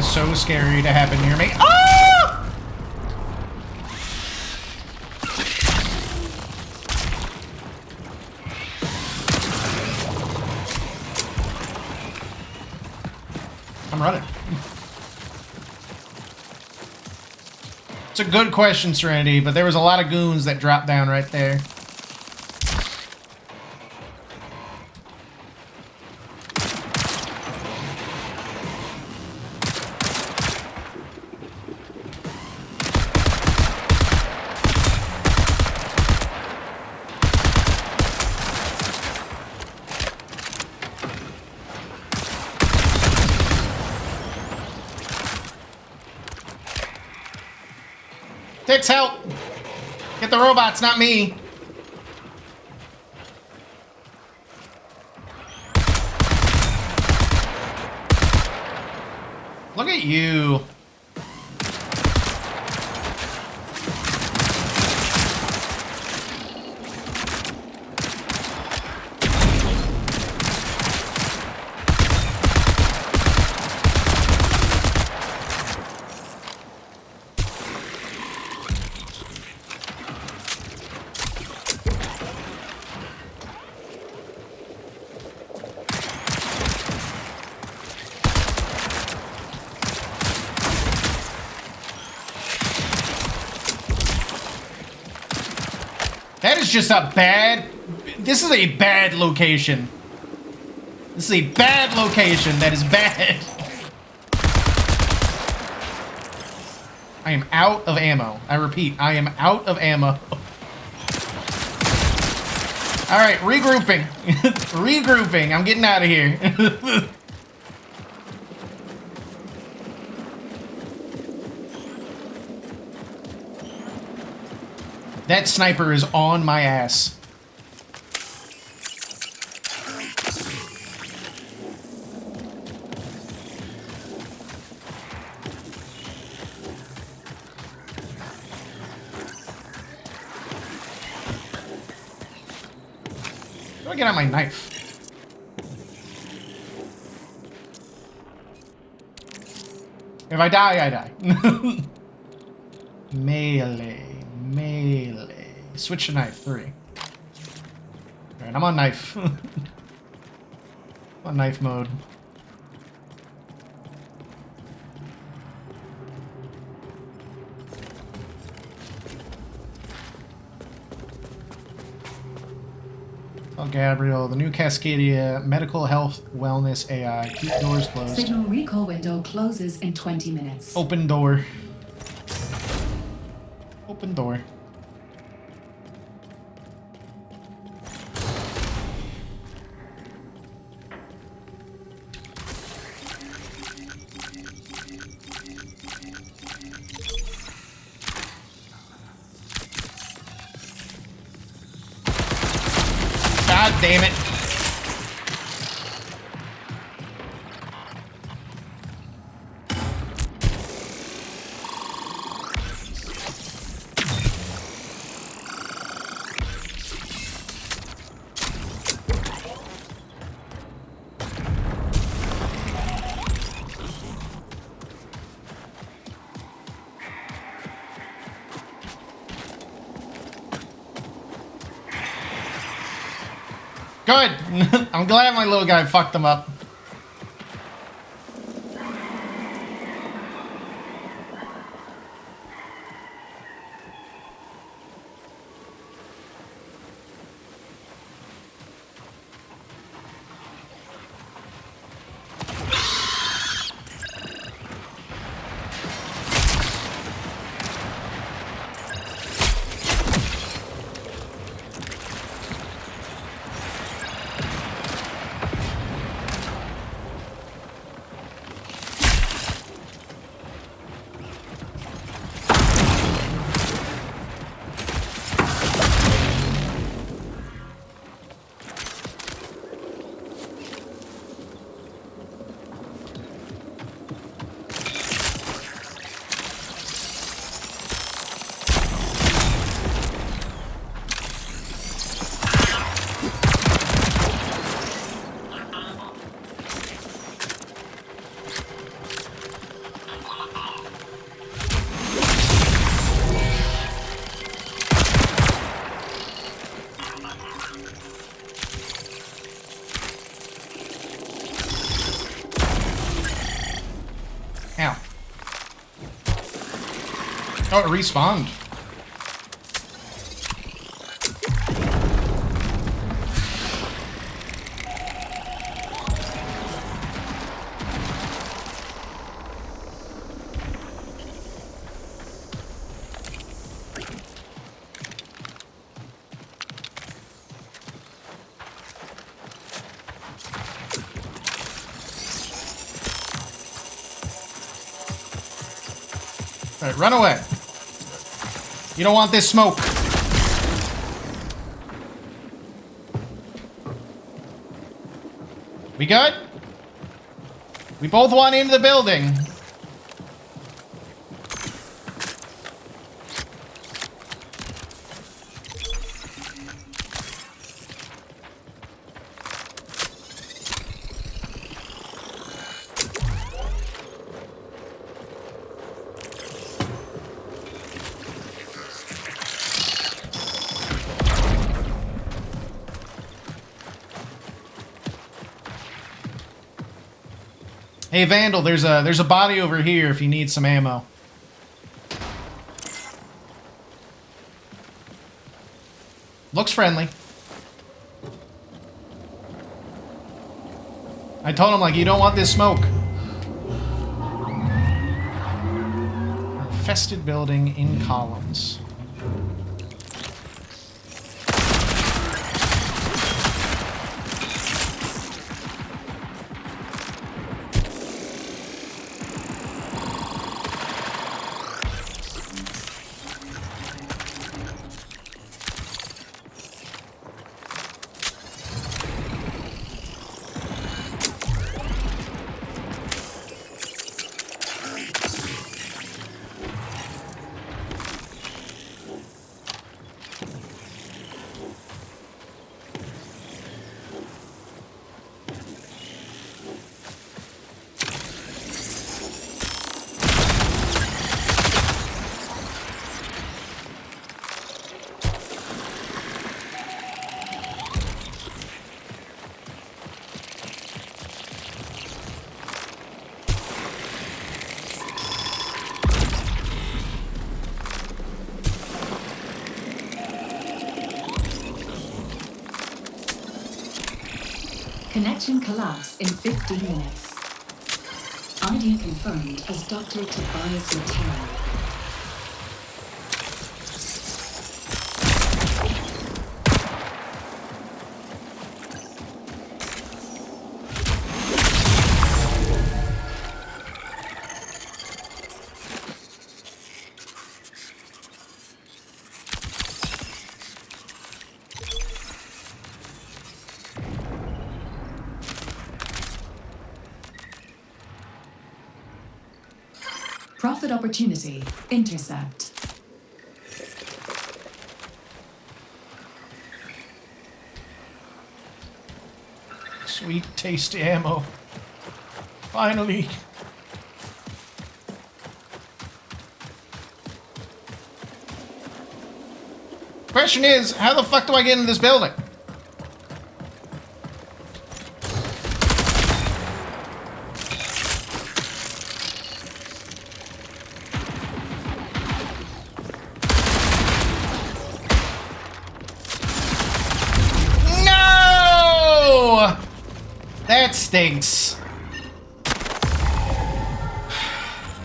[SPEAKER 1] So scary to happen near me. Ah! I'm running. It's a good question, Serenity, but there was a lot of goons that dropped down right there. Dix, help! Get the robots, not me. Look at you. just a bad... This is a bad location. This is a bad location that is bad. I am out of ammo. I repeat, I am out of ammo. Alright, regrouping. Regrouping. I'm getting out of here. That sniper is on my ass. How do I get out my knife? If I die, I die. Melee. Melee. Switch to knife. 3. Alright, I'm on knife. I'm on knife mode. Oh, Gabriel, the new Cascadia Medical Health Wellness AI. Keep doors closed.
[SPEAKER 12] Signal recall window closes in 20 minutes.
[SPEAKER 1] Open door. Open door. God damn it. Good. I'm glad my little guy fucked them up. Ow. Oh, it respawned. All right, run away. You don't want this smoke. We good? We both want into the building. Hey Vandal, there's a body over here if you need some ammo. Looks friendly. I told him, like, you don't want this smoke. Infested building in columns.
[SPEAKER 12] Connection collapse in 15 minutes. ID confirmed as Dr. Tobias Matera. Profit opportunity. Intercept.
[SPEAKER 1] Sweet, tasty ammo. Finally. Question is, how the fuck do I get in this building? That stinks.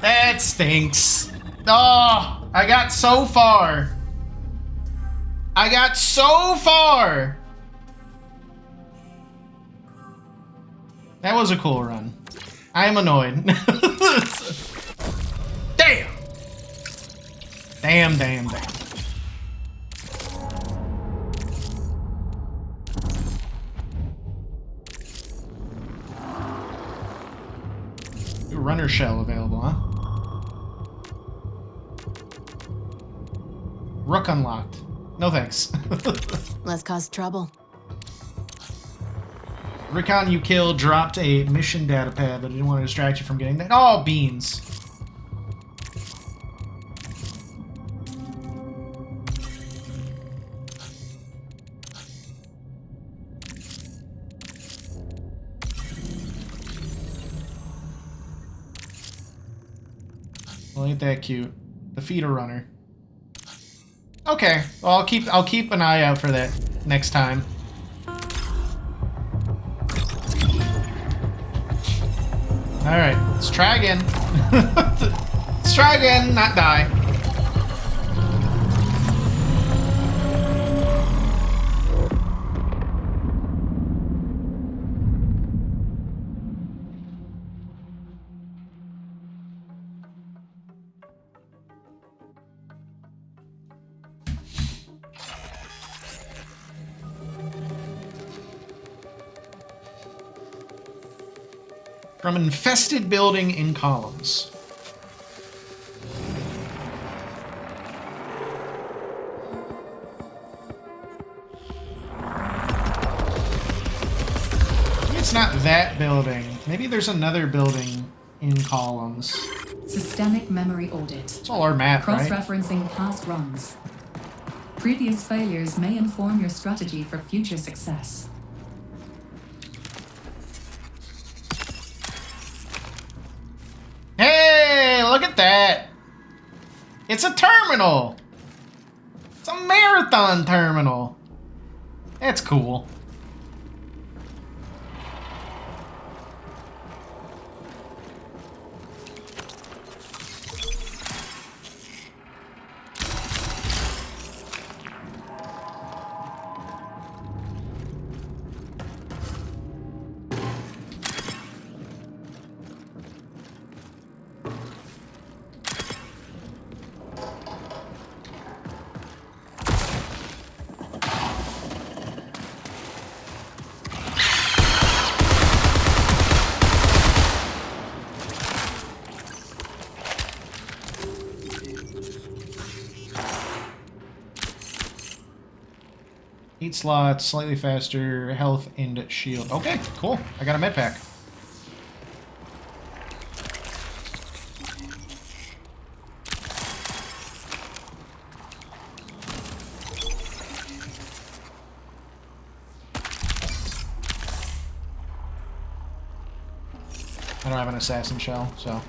[SPEAKER 1] That stinks. Oh, I got so far. I got so far. That was a cool run. I'm annoyed. Damn. Damn. Runner shell available, huh? Rook unlocked. No thanks.
[SPEAKER 14] Let's cause trouble.
[SPEAKER 1] Recon you killed dropped a mission data pad, but I didn't want to distract you from getting that. Oh, beans. Well, ain't that cute? The feeder runner. Okay, well, I'll keep an eye out for that next time. All right, let's try again. Let's try again, not die. From infested building in columns. Maybe it's not that building. Maybe there's another building in columns.
[SPEAKER 12] Systemic memory audit.
[SPEAKER 1] It's all our map, right?
[SPEAKER 12] Cross-referencing past runs. Previous failures may inform your strategy for future success.
[SPEAKER 1] Hey, look at that. It's a terminal. It's a marathon terminal. It's cool. Eight slots, slightly faster, health and shield. Okay, cool. I got a med pack. I don't have an assassin shell, so...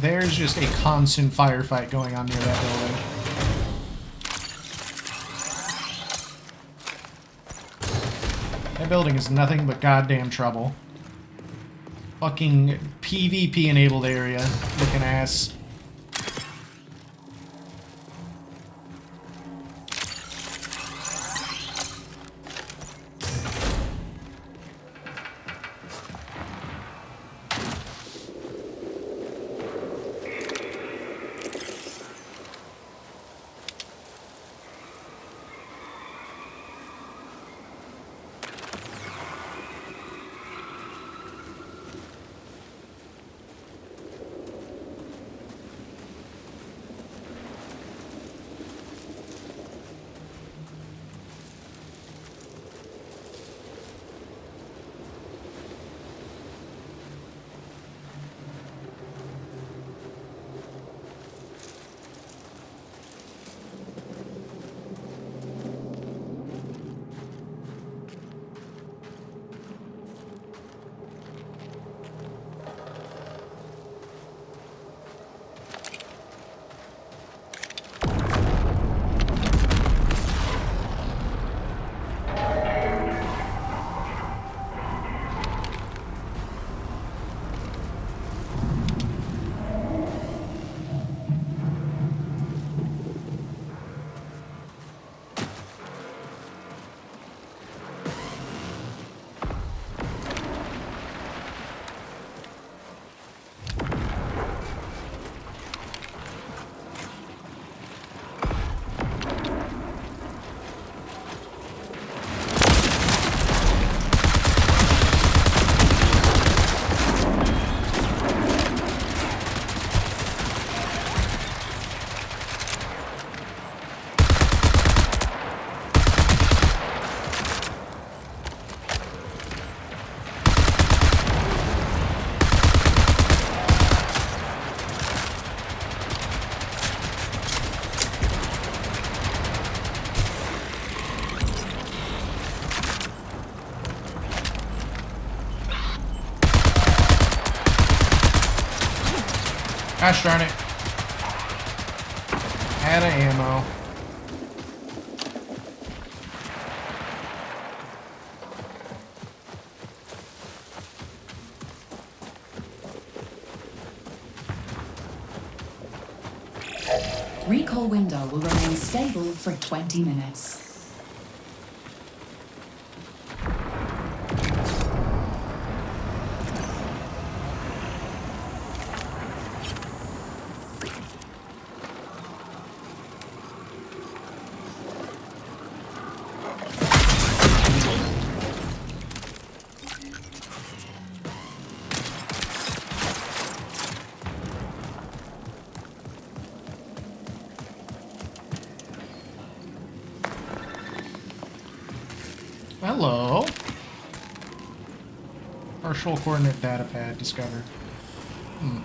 [SPEAKER 1] There's just a constant firefight going on near that building. That building is nothing but goddamn trouble. Fucking PvP enabled area, looking ass. Gosh darn it. Out of ammo.
[SPEAKER 12] Recall window will remain stable for 20 minutes.
[SPEAKER 1] Hello. Partial coordinate data pad discovered. Hmm.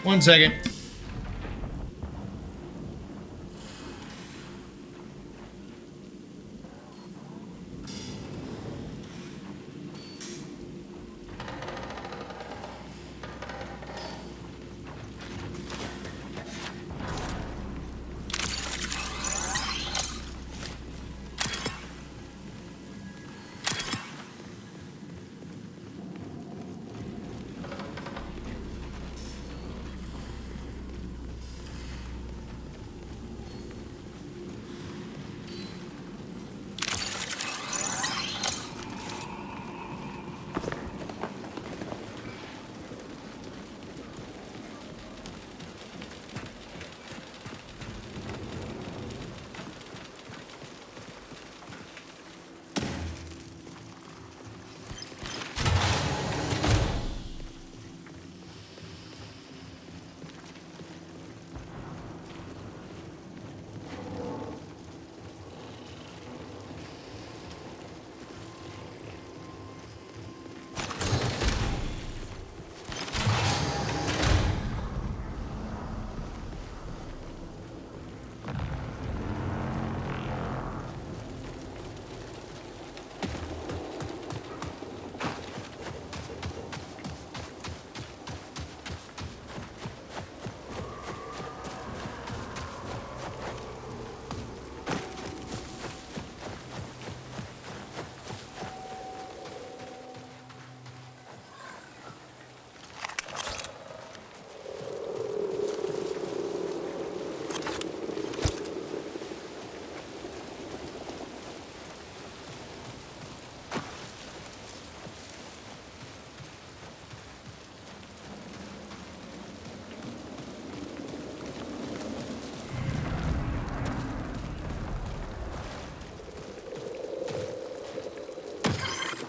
[SPEAKER 1] One second.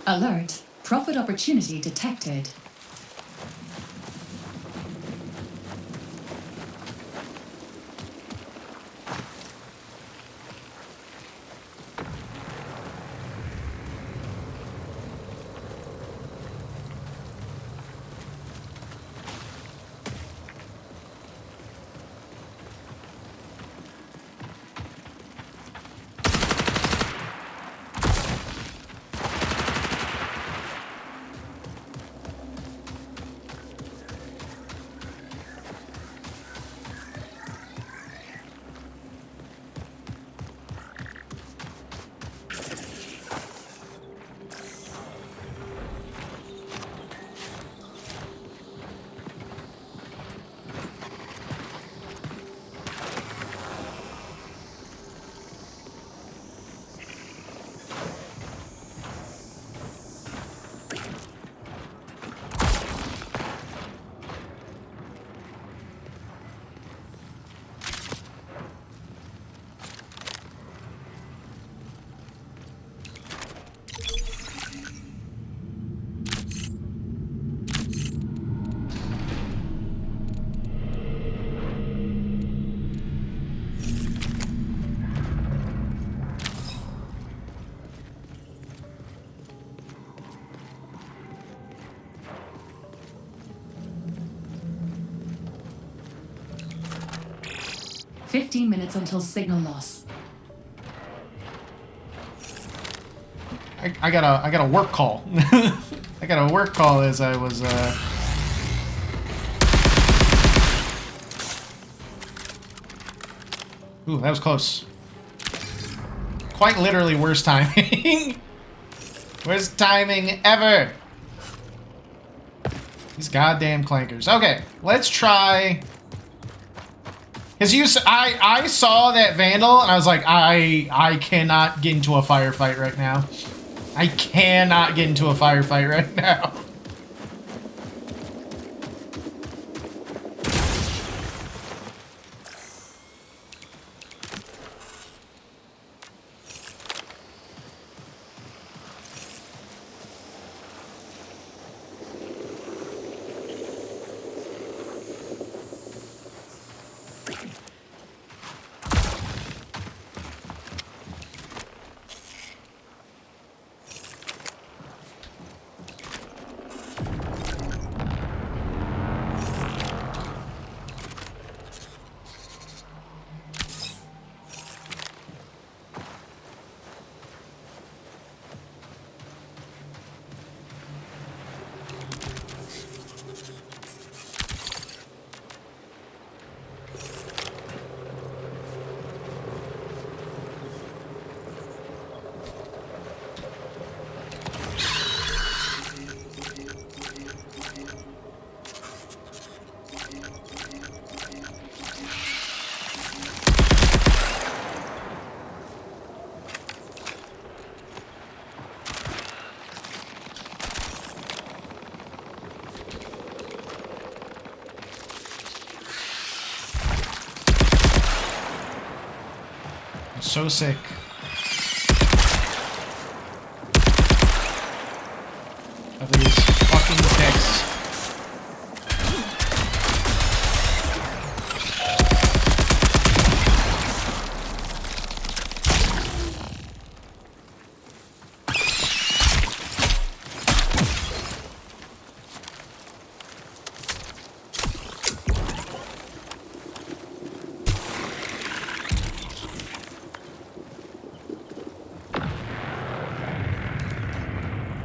[SPEAKER 12] Alert. Profit opportunity detected. "15 minutes until signal loss."
[SPEAKER 1] I got a work call. I got a work call as I was Ooh, that was close. Quite literally worst timing. Worst timing ever. These goddamn clankers. Okay, let's try. Because I saw that Vandal and I was like, I cannot get into a firefight right now. I cannot get into a firefight right now. I'm so sick. Of these fucking ticks.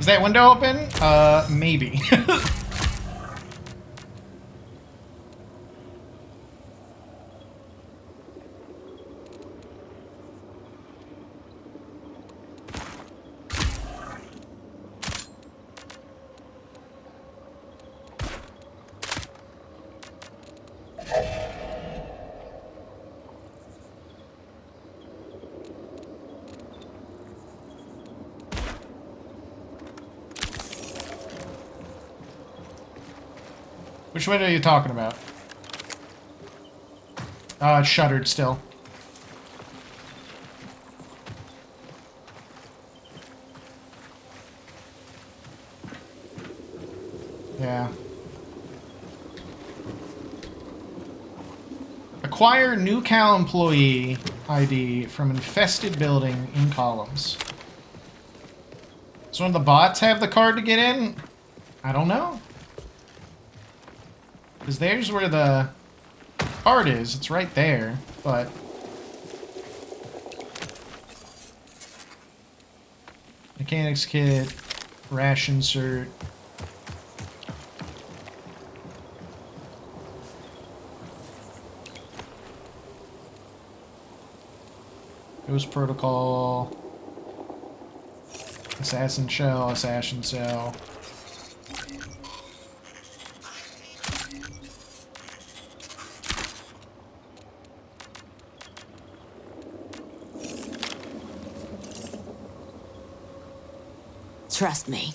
[SPEAKER 1] Is that window open? Maybe. Which window are you talking about? Oh, it's shuttered still. Yeah. Acquire new Cal employee ID from infested building in columns. Does one of the bots have the card to get in? I don't know. Because there's where the card is. It's right there, but... Mechanics kit, ration cert. Ghost protocol. Assassin shell, assassin cell.
[SPEAKER 14] Trust me.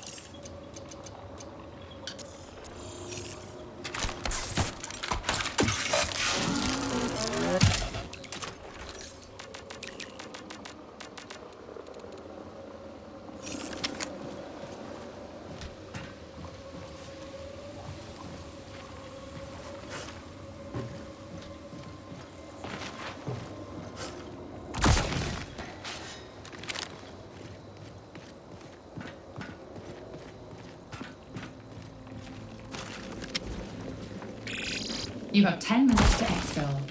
[SPEAKER 12] You have 10 minutes to exfil.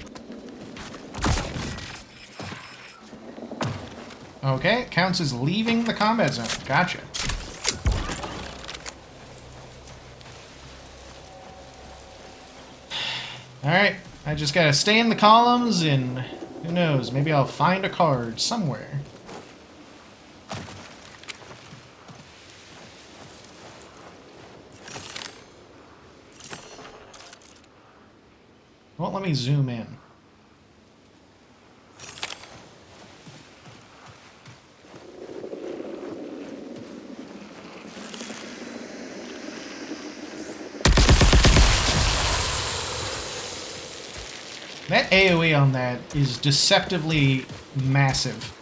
[SPEAKER 1] Okay, counts as leaving the combat zone. Gotcha. Alright, I just gotta stay in the columns and who knows, maybe I'll find a card somewhere. Won't let me zoom in. That AoE on that is deceptively massive.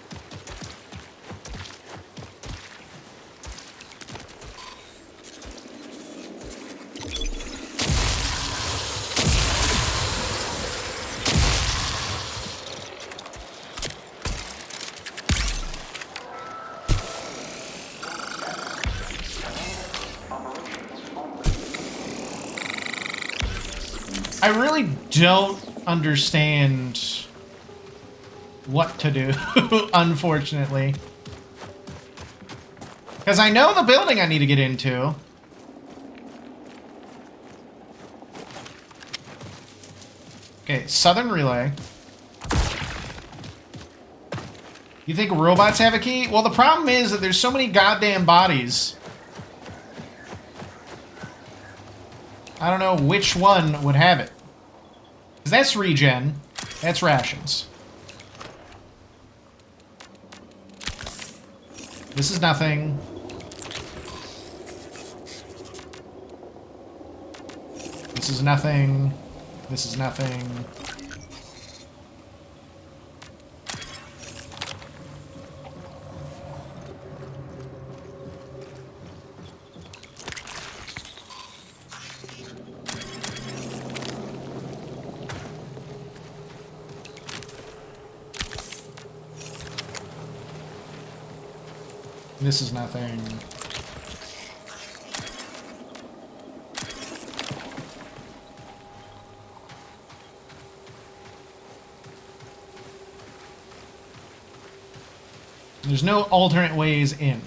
[SPEAKER 1] I really don't understand what to do, unfortunately. Because I know the building I need to get into. Okay, Southern Relay. You think robots have a key? Well, the problem is that there's so many goddamn bodies. I don't know which one would have it. Because that's regen. That's rations. This is nothing. This is nothing. This is nothing. This is nothing. There's no alternate ways in.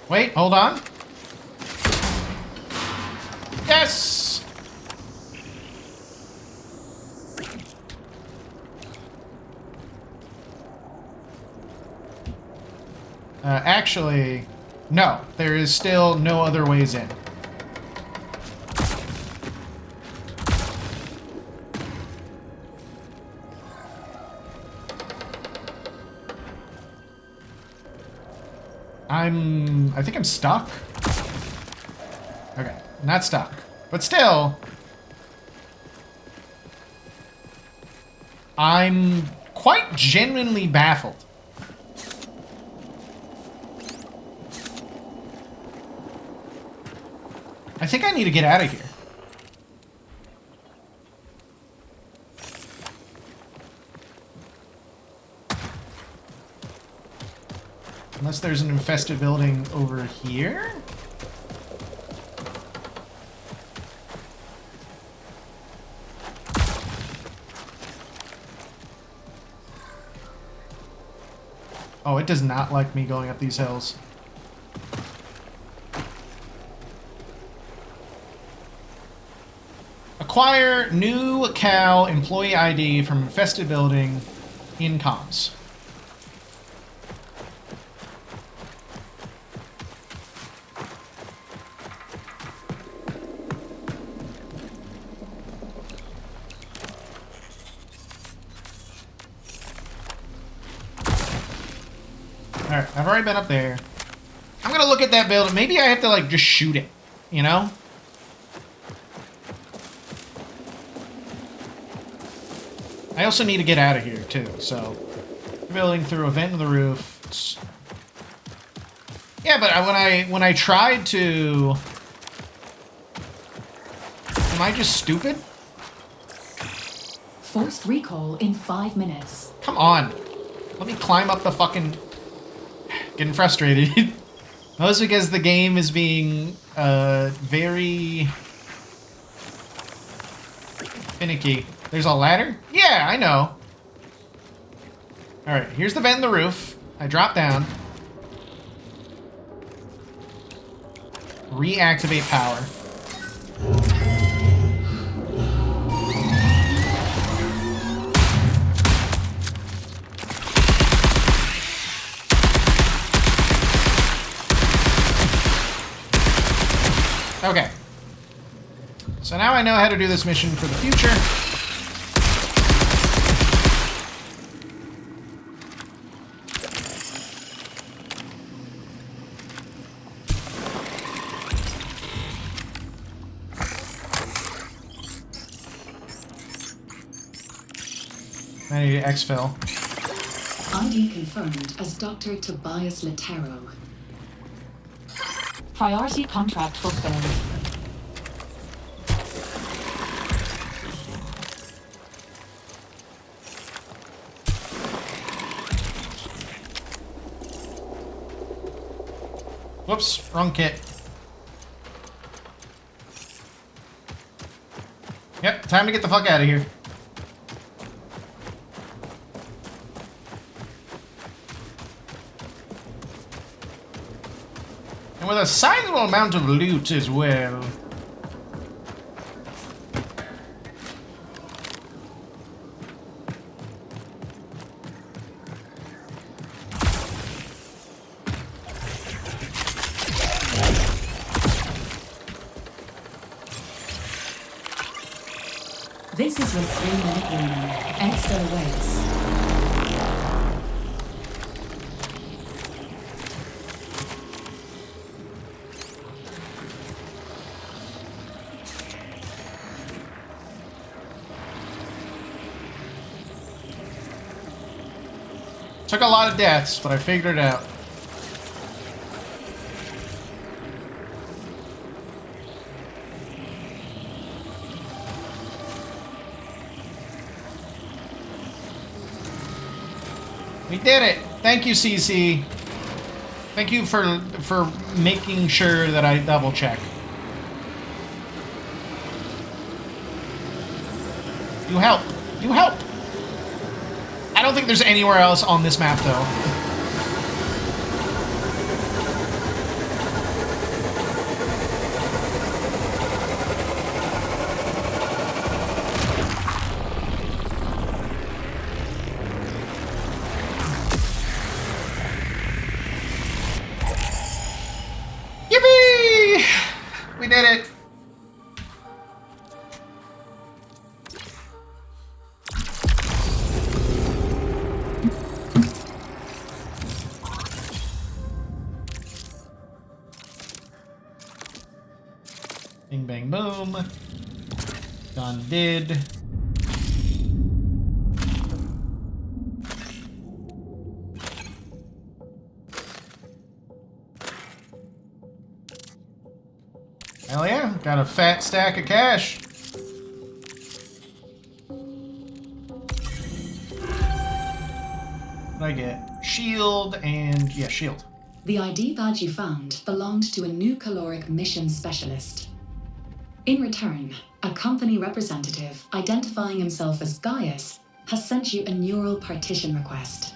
[SPEAKER 1] Wait, hold on. Yes! Actually, no. There is still no other ways in. I think I'm stuck. Okay, not stuck. But still, I'm quite genuinely baffled. I think I need to get out of here. Unless there's an infested building over here? Oh, it does not like me going up these hills. Acquire new cow employee ID from infested building in comms. Alright, I've already been up there. I'm gonna look at that building. Maybe I have to, like, just shoot it, you know? I also need to get out of here, too, so... Building through a vent in the roof. Yeah, but when I tried to... Am I just stupid?
[SPEAKER 12] Forced recall in 5 minutes.
[SPEAKER 1] Come on. Let me climb up the fucking... Getting frustrated. Mostly because the game is being very finicky. There's a ladder? Yeah, I know. Alright, here's the vent in the roof. I drop down. Reactivate power. Okay. So now I know how to do this mission for the future. I need to exfil.
[SPEAKER 12] ID confirmed as Dr. Tobias Letero. Priority contract fulfilled.
[SPEAKER 1] Whoops, wrong kit. Yep, time to get the fuck out of here. And with a sizable amount of loot as well.
[SPEAKER 12] This is your 3-minute warning. Exfil awaits.
[SPEAKER 1] Took a lot of deaths, but I figured it out. We did it! Thank you, CC. Thank you for making sure that I double check. You help. You help. I don't think there's anywhere else on this map, though. Yippee! We did it. Bing, bang, boom. Done did. Hell yeah, got a fat stack of cash. What did I get? Shield and, yeah, shield.
[SPEAKER 12] The ID badge you found belonged to a new caloric mission specialist. In return, a company representative identifying himself as Gaius has sent you a neural partition request.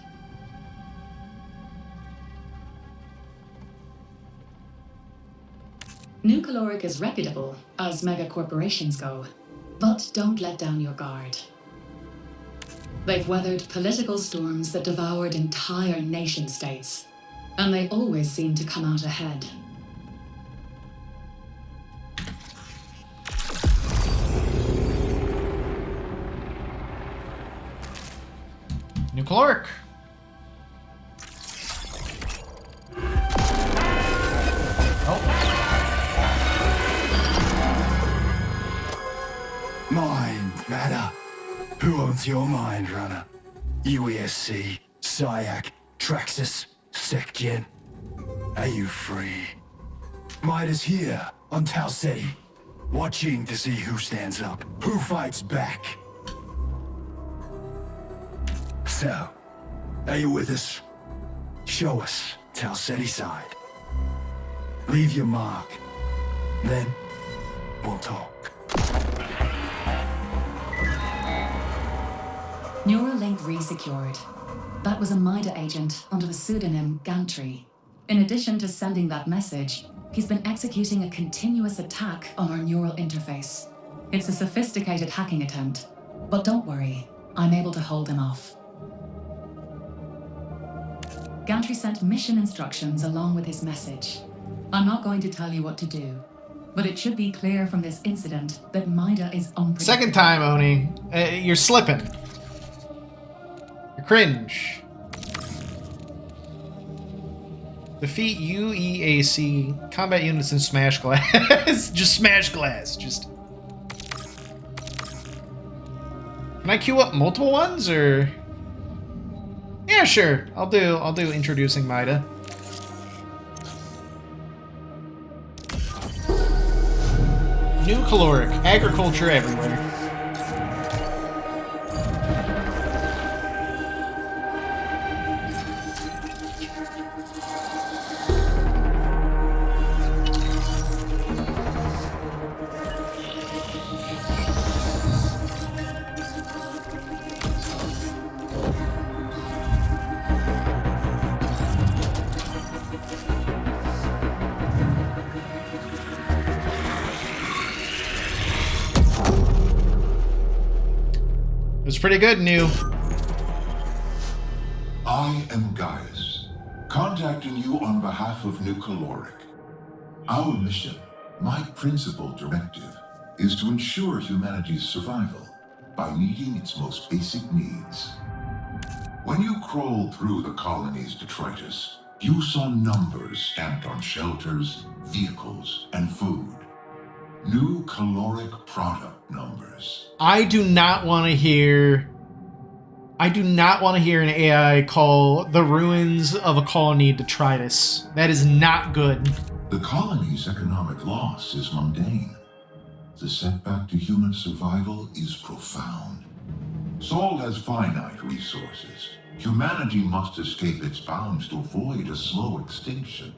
[SPEAKER 12] New Caloric is reputable, as mega corporations go, but don't let down your guard. They've weathered political storms that devoured entire nation-states, and they always seem to come out ahead.
[SPEAKER 1] New caloric.
[SPEAKER 16] Mind matter. Who owns your mind, runner? UESC, SIAC, Traxxas, SecGen. Are you free? Might is here on Tau Ceti, watching to see who stands up, who fights back. So, are you with us? Show us Tau Ceti side. Leave your mark. Then, we'll talk.
[SPEAKER 12] Neuralink resecured. That was a MIDA agent under the pseudonym Gantry. In addition to sending that message, he's been executing a continuous attack on our neural interface. It's a sophisticated hacking attempt, but don't worry, I'm able to hold him off. Gantry sent mission instructions along with his message. I'm not going to tell you what to do, but it should be clear from this incident that MIDA is unpredictable.
[SPEAKER 1] Second time, Oni. You're slipping. You're cringe. Defeat UEAC combat units and smash glass. Just smash glass. Just. Can I queue up multiple ones, or? Yeah, sure. I'll do introducing Mida. New caloric. Agriculture everywhere. It was pretty good, New.
[SPEAKER 17] I am Gaius, contacting you on behalf of New Caloric. Our mission, my principal directive, is to ensure humanity's survival by meeting its most basic needs. When you crawled through the colony's detritus, you saw numbers stamped on shelters, vehicles, and food. New caloric product numbers.
[SPEAKER 1] I do not want to hear an AI call the ruins of a colony detritus. That is not good.
[SPEAKER 17] The colony's economic loss is mundane. The setback to human survival is profound. Sol has finite resources. Humanity must escape its bounds to avoid a slow extinction.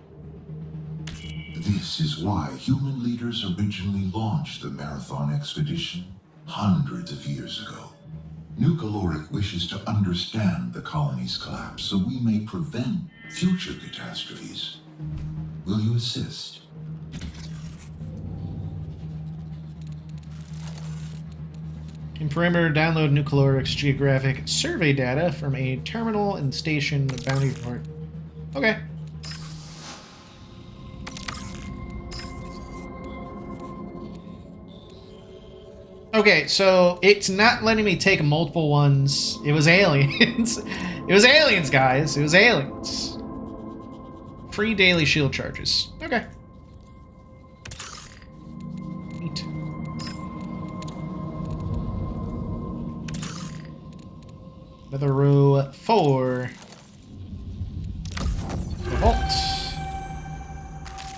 [SPEAKER 17] This is why human leaders originally launched the Marathon expedition hundreds of years ago. New Caloric wishes to understand the colony's collapse so we may prevent future catastrophes. Will you assist?
[SPEAKER 1] In perimeter, download New Caloric's geographic survey data from a terminal in the station bounty port. Okay. Okay, so it's not letting me take multiple ones. It was aliens. It was aliens, guys. It was aliens. Free daily shield charges. Okay. Neat. Another row 4. A vault.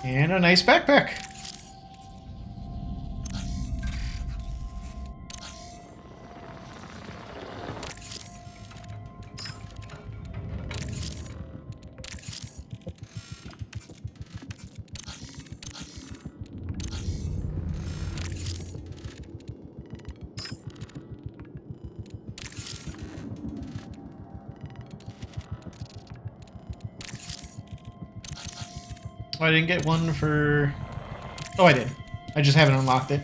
[SPEAKER 1] And a nice backpack. Oh, I didn't get one for... Oh, I did. I just haven't unlocked it.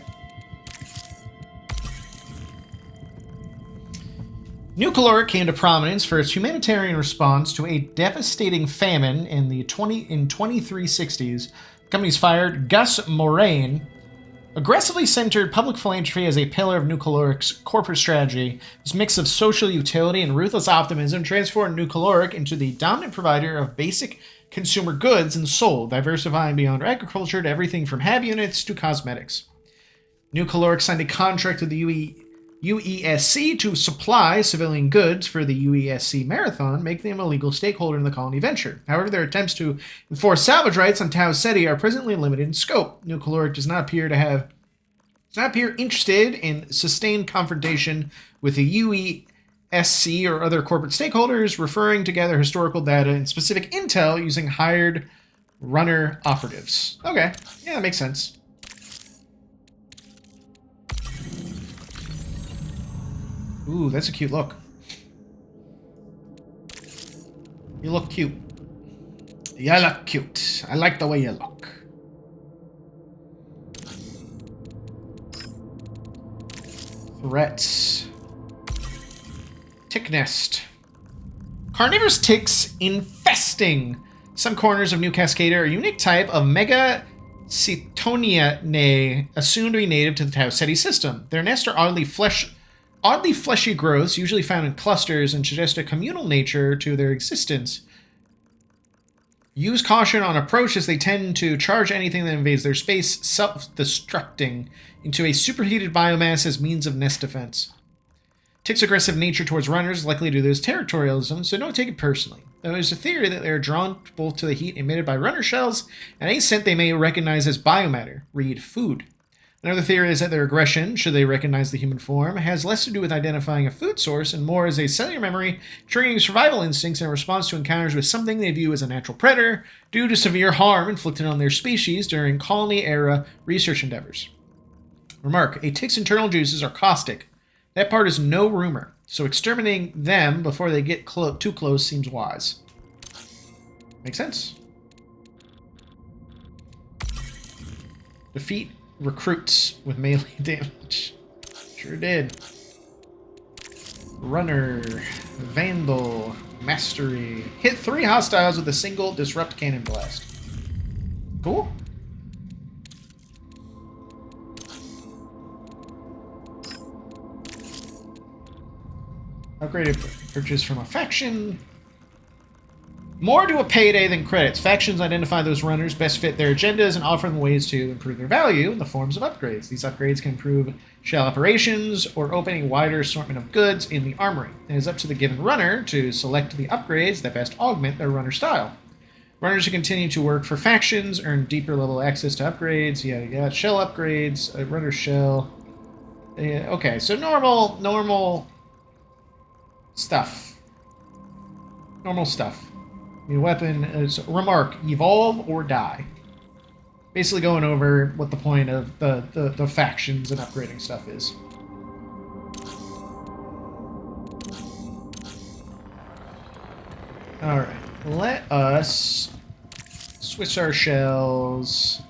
[SPEAKER 1] New Caloric came to prominence for its humanitarian response to a devastating famine in the 2360s. The company's fired Gus Moraine, aggressively centered public philanthropy as a pillar of New Caloric's corporate strategy. This mix of social utility and ruthless optimism transformed New Caloric into the dominant provider of basic consumer goods and Seoul, diversifying beyond agriculture to everything from hab units to cosmetics. New Caloric signed a contract with the UESC to supply civilian goods for the UESC Marathon, making them a legal stakeholder in the colony venture. However, their attempts to enforce salvage rights on Tau Ceti are presently limited in scope. New Caloric does not appear interested in sustained confrontation with the UESC or other corporate stakeholders, referring to gather historical data and specific intel using hired runner operatives. Okay, yeah, that makes sense. Ooh, that's a cute look. You look cute. You look cute. I like the way you look. Threats. Tick nest. Carnivorous ticks infesting some corners of New Cascada are a unique type of Megacetonianae, assumed to be native to the Tau Ceti system. Their nests are oddly fleshy growths, usually found in clusters, and suggest a communal nature to their existence. Use caution on approach, as they tend to charge anything that invades their space, self-destructing into a superheated biomass as means of nest defense. Tick's aggressive nature towards runners is likely due to his territorialism, so don't take it personally. There's a theory that they are drawn both to the heat emitted by runner shells and any scent they may recognize as biomatter, read food. Another theory is that their aggression, should they recognize the human form, has less to do with identifying a food source and more as a cellular memory, triggering survival instincts in response to encounters with something they view as a natural predator due to severe harm inflicted on their species during colony-era research endeavors. Remark, a tick's internal juices are caustic. That part is no rumor, so exterminating them before they get too close seems wise. Makes sense. Defeat recruits with melee damage. Sure did. Runner, Vandal, Mastery. Hit 3 hostiles with a single Disrupt Cannon Blast. Cool. Upgraded purchase from a faction. More to a payday than credits. Factions identify those runners best fit their agendas and offer them ways to improve their value in the forms of upgrades. These upgrades can improve shell operations or open a wider assortment of goods in the armory. It is up to the given runner to select the upgrades that best augment their runner style. Runners who continue to work for factions earn deeper level access to upgrades. Yeah, shell upgrades, runner shell. Okay, so normal stuff. Normal stuff. New weapon is remark, evolve or die. Basically going over what the point of the factions and upgrading stuff is. Alright, let us switch our shells.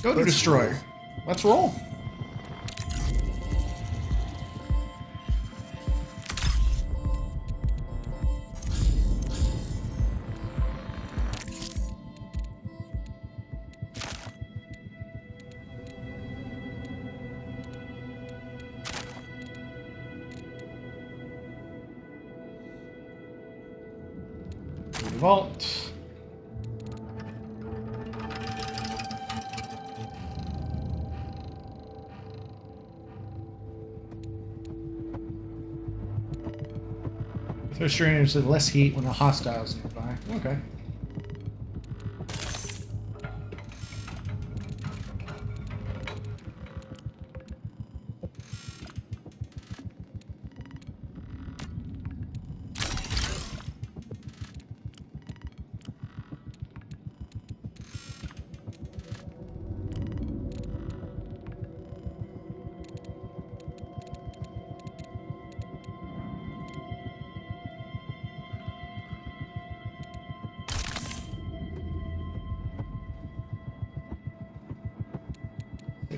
[SPEAKER 1] Go to Destroyer. Let's roll. Vault. Thirst drainers with less heat when the hostiles nearby. Okay.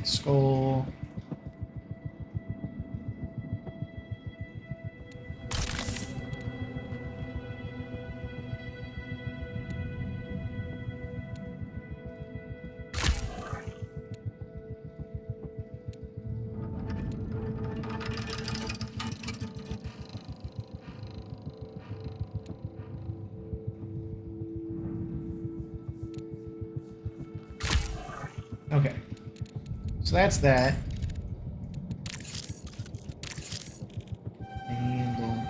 [SPEAKER 1] Skull. Okay. So that's that. Vandal.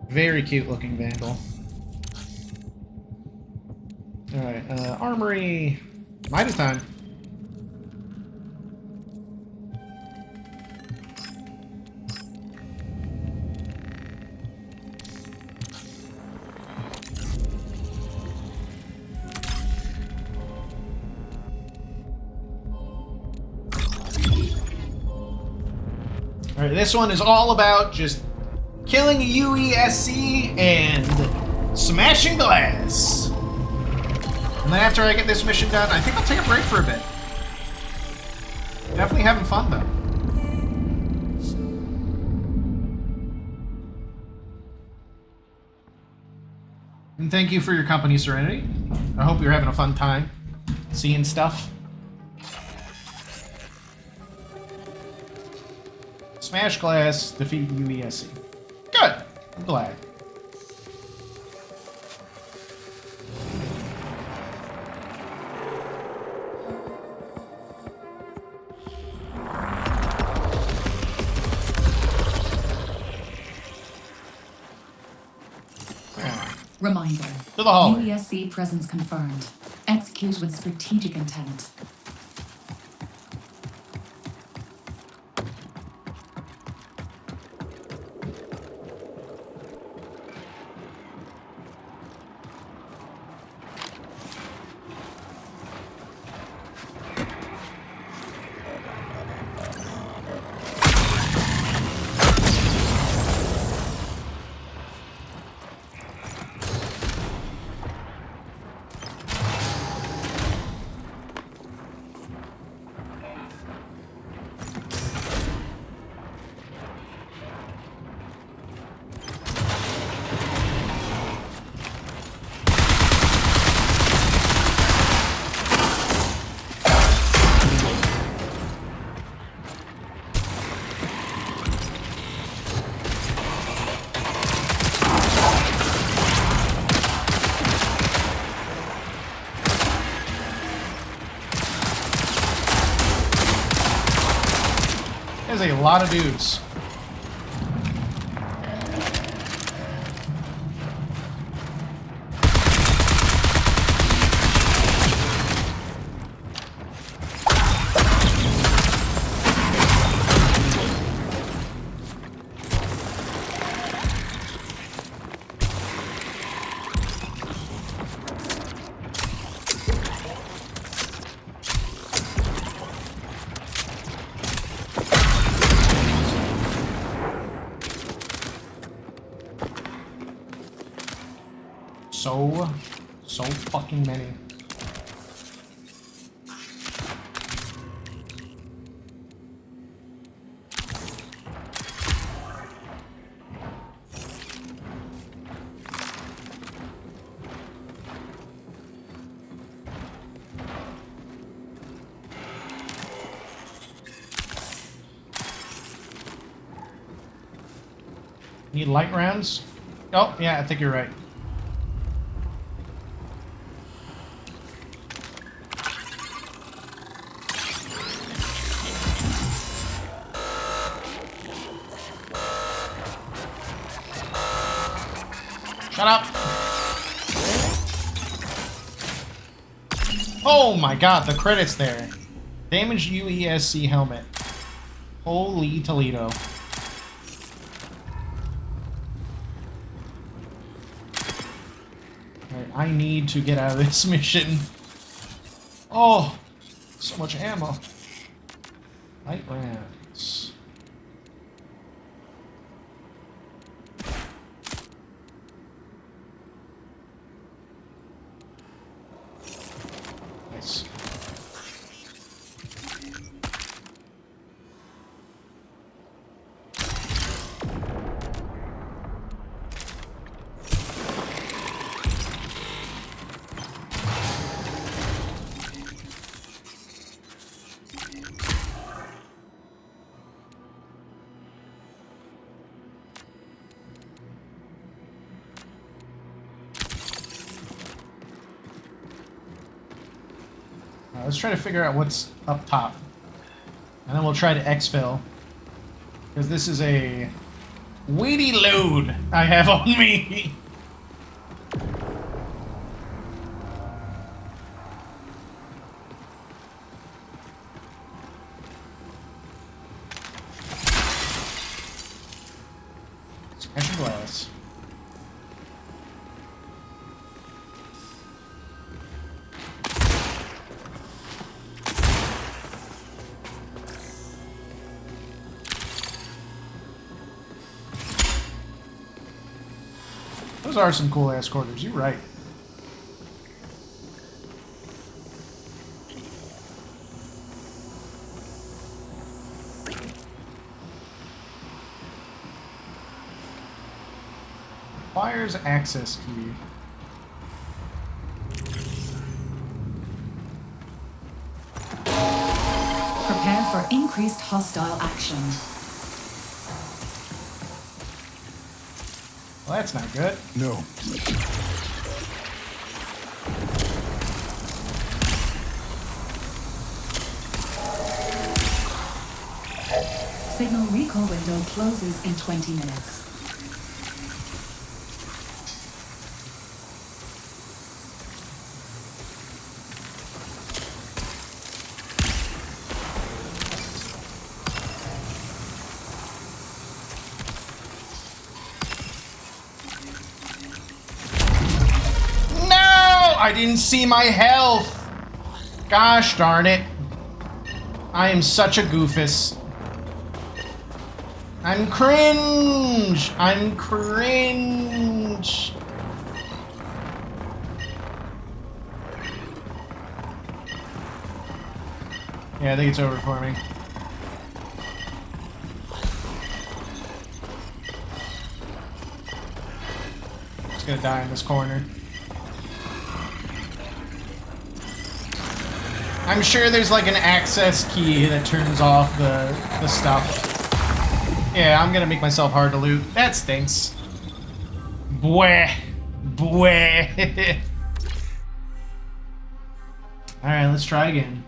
[SPEAKER 1] Very cute looking Vandal. Alright, Armory. Midas time. Alright, this one is all about just killing a UESC and smashing glass. And then after I get this mission done, I think I'll take a break for a bit. Definitely having fun, though. And thank you for your company, Serenity. I hope you're having a fun time seeing stuff. Smash glass, defeat UESC. Good. I'm glad.
[SPEAKER 12] Reminder.
[SPEAKER 1] To the hallway.
[SPEAKER 12] UESC presence confirmed. Execute with strategic intent.
[SPEAKER 1] There's a lot of dudes. So fucking many. Need light rounds? Oh, yeah, I think you're right. Shut up! Oh my god, the credits there. Damaged UESC helmet. Holy Toledo. Alright, I need to get out of this mission. Oh, so much ammo. Light rounds. Nice. Let's try to figure out what's up top. And then we'll try to exfil. Because this is a weighty load I have on me. Smash glass. Those are some cool ass quarters, you're right. Requires access key.
[SPEAKER 12] Prepare for increased hostile action.
[SPEAKER 1] Well, that's not good.
[SPEAKER 4] No.
[SPEAKER 12] Signal recall window closes in 20 minutes.
[SPEAKER 1] I didn't see my health. Gosh darn it. I am such a goofus. I'm cringe. I'm cringe. Yeah, I think it's over for me. Just gonna die in this corner. I'm sure there's like an access key that turns off the stuff. Yeah, I'm gonna make myself hard to loot. That stinks. Bweh. Bweh. Alright, let's try again.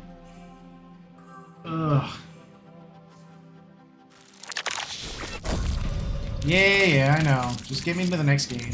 [SPEAKER 1] Ugh. Yeah, I know. Just get me to the next game.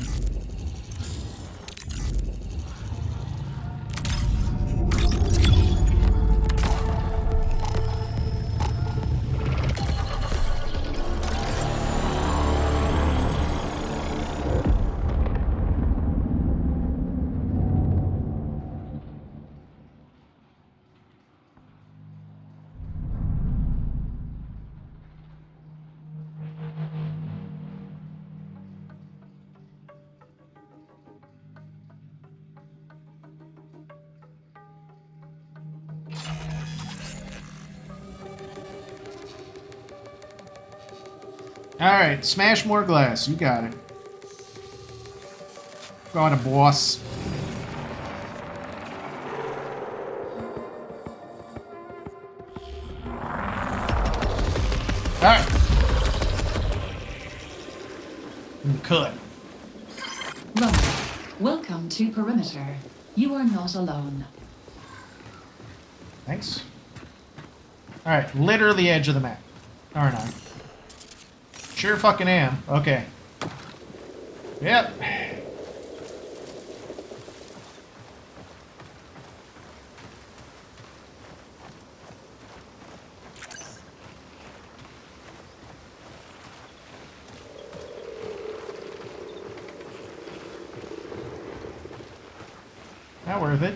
[SPEAKER 1] Alright, smash more glass. You got it. Got a boss. Alright. Cut.
[SPEAKER 12] Right. Welcome to Perimeter. You are not alone.
[SPEAKER 1] Thanks. Alright, literally edge of the map. Aren't I? Sure fucking am. Okay. Yep. Not worth it.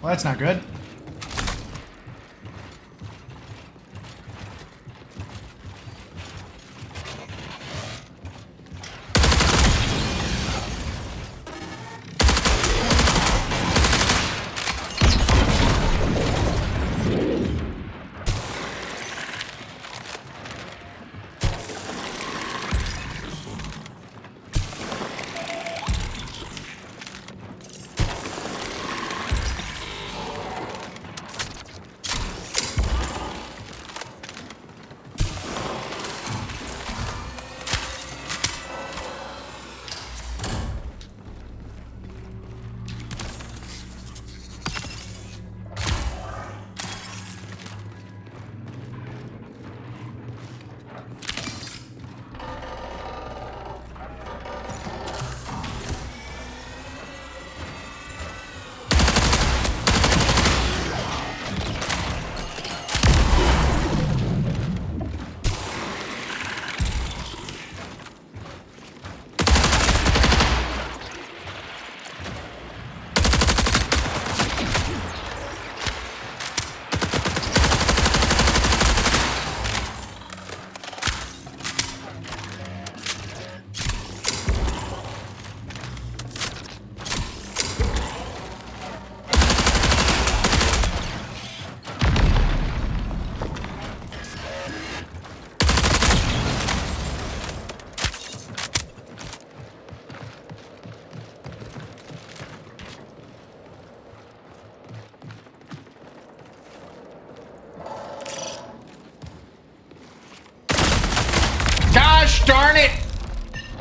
[SPEAKER 1] Well, that's not good.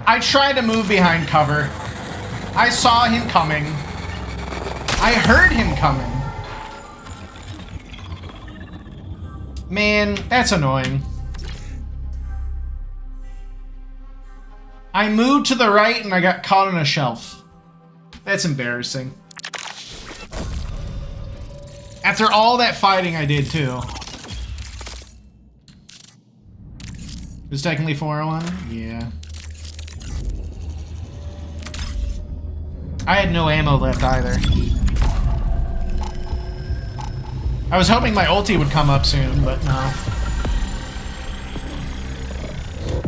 [SPEAKER 1] I tried to move behind cover. I saw him coming. I heard him coming. Man, that's annoying. I moved to the right and I got caught on a shelf. That's embarrassing. After all that fighting I did too. It was technically 401? Yeah. I had no ammo left either. I was hoping my ulti would come up soon, but no.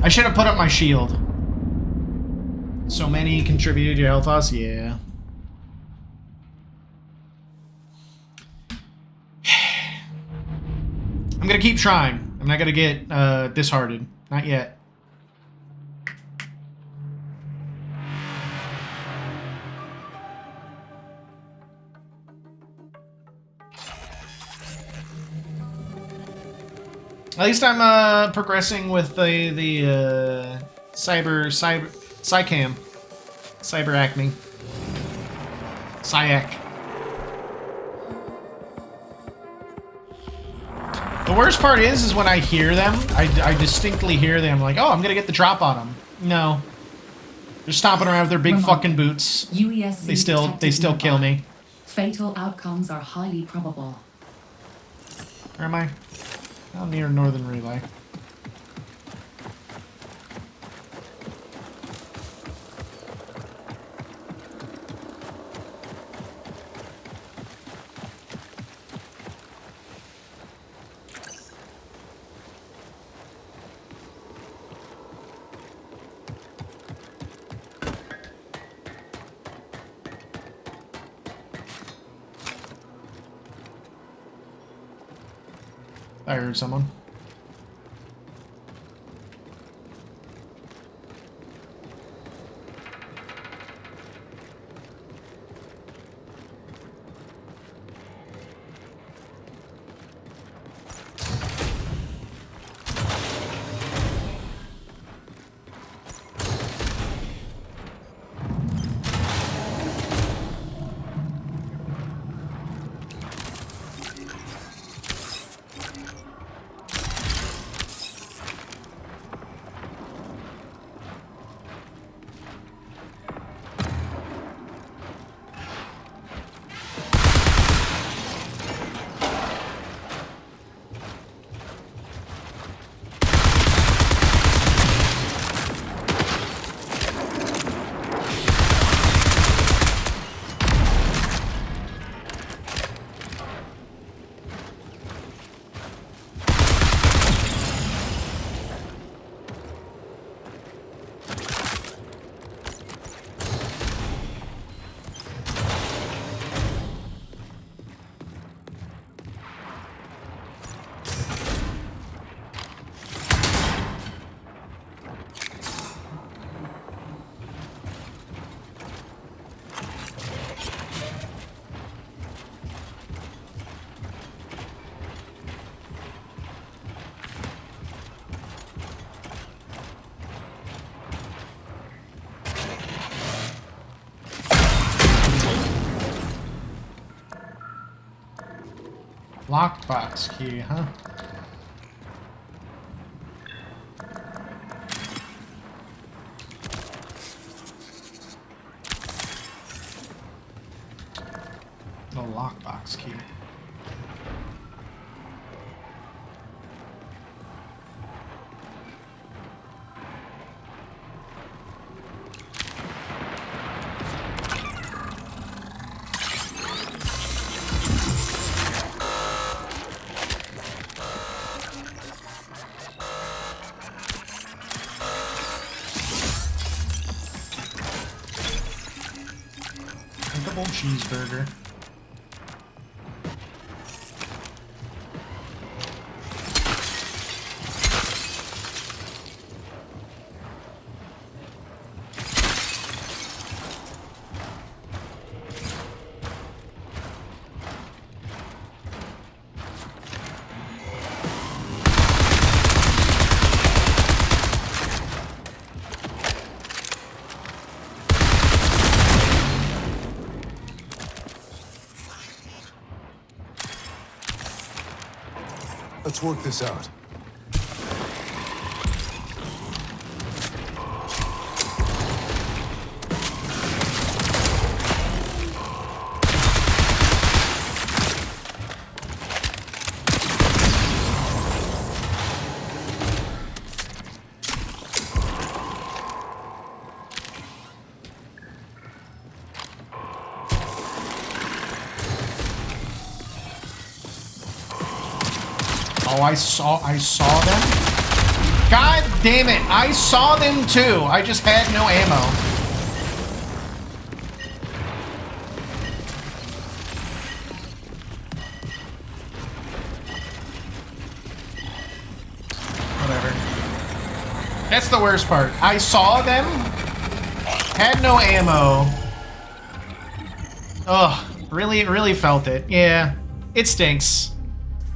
[SPEAKER 1] I should have put up my shield. So many contributed to your health loss? Yeah. I'm gonna keep trying. I'm not gonna get disheartened. Not yet. At least I'm progressing with the Psycam. Cyber Acme. Syac. The worst part is when I hear them, I distinctly hear them like, oh, I'm gonna get the drop on them. No. They're stomping around with their big fucking boots.
[SPEAKER 12] UESC
[SPEAKER 1] They still kill me.
[SPEAKER 12] Fatal outcomes are highly probable.
[SPEAKER 1] Where am I? Oh, near Northern Relay. I heard someone. Lockbox key, huh? The lockbox key. Cheeseburger.
[SPEAKER 4] Let's work this out.
[SPEAKER 1] Oh, I saw them. God damn it! I saw them too. I just had no ammo. Whatever. That's the worst part. I saw them, had no ammo. Ugh, really felt it. Yeah, it stinks.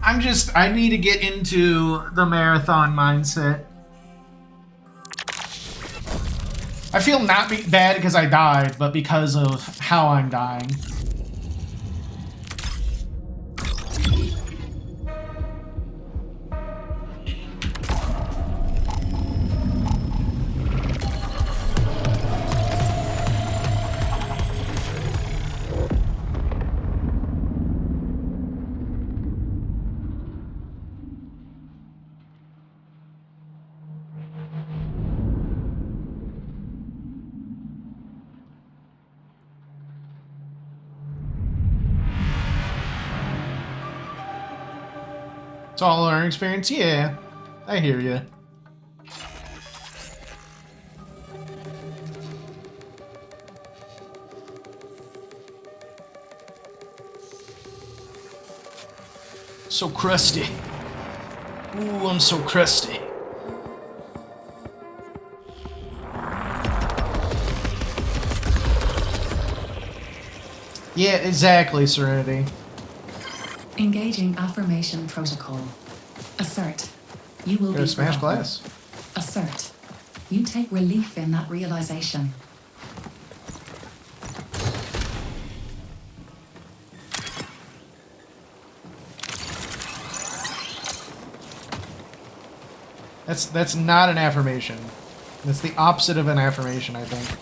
[SPEAKER 1] I need to get into the marathon mindset. I feel not bad because I died, but because of how I'm dying. It's all learning experience? Yeah, I hear you. So crusty. Ooh, I'm so crusty. Yeah, exactly, Serenity.
[SPEAKER 12] Engaging affirmation protocol. Assert. You will be
[SPEAKER 1] smash
[SPEAKER 12] forgotten.
[SPEAKER 1] glass.
[SPEAKER 12] Assert. You take relief in that realization.
[SPEAKER 1] That's not an affirmation. That's the opposite of an affirmation, I think.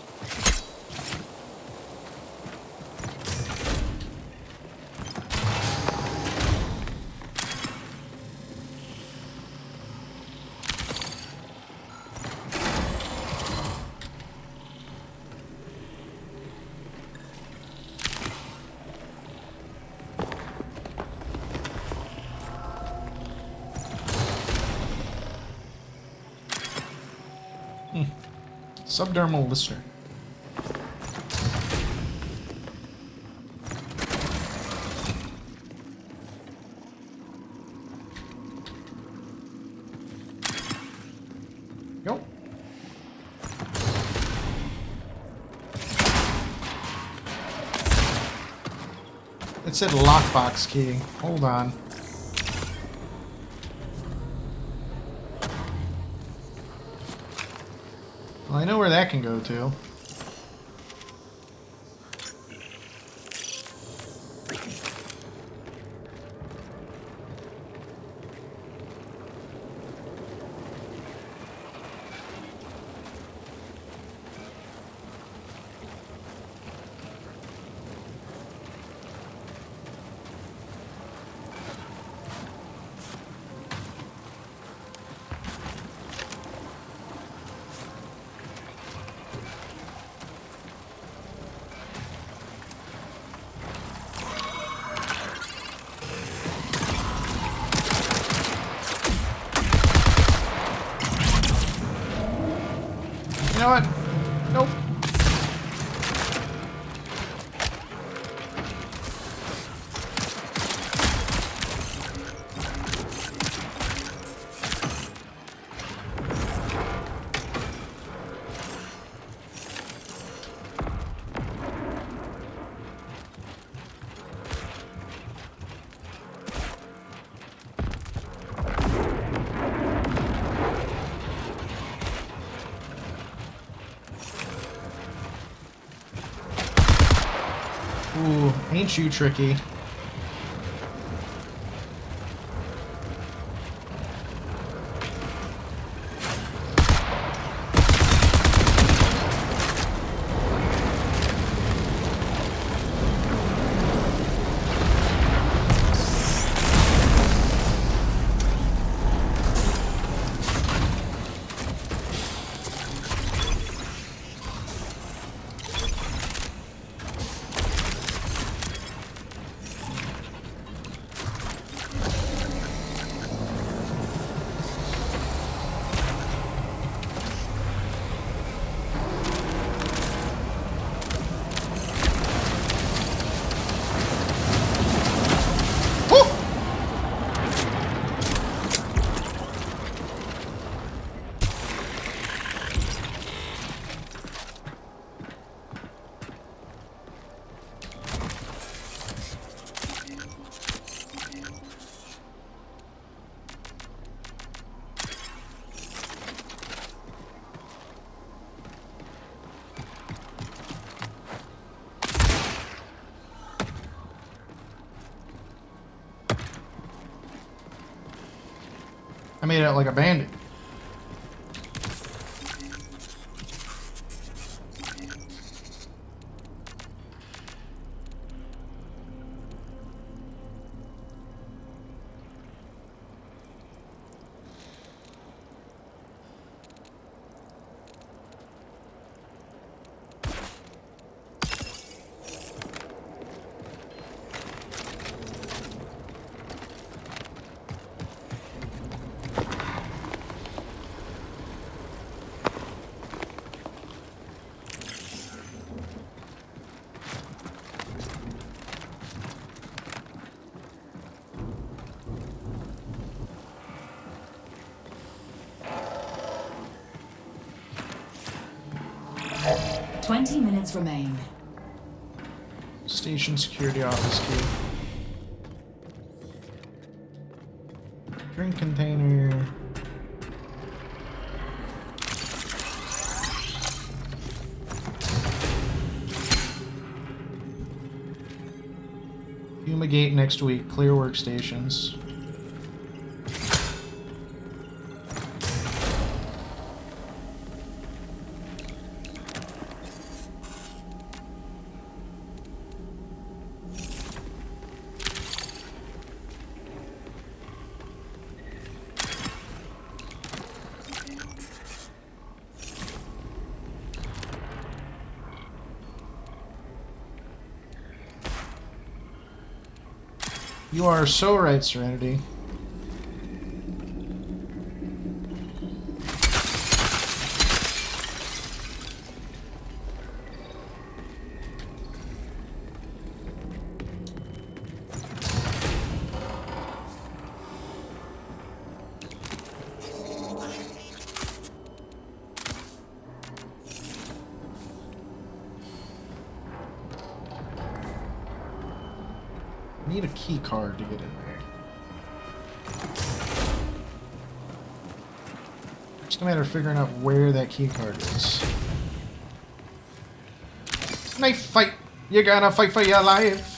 [SPEAKER 1] Subdermal listener. Go. It said lockbox key. Hold on. Well, I know where that can go to. You know what? Nope. Ooh, ain't you tricky. I made it out like a bandit.
[SPEAKER 12] Minutes remain.
[SPEAKER 1] Station security office key. Drink container. Fumigate next week. Clear workstations. You are so right, Serenity. Need a key card to get in there. It's a matter of figuring out where that key card is. Knife fight! You gotta fight for your life!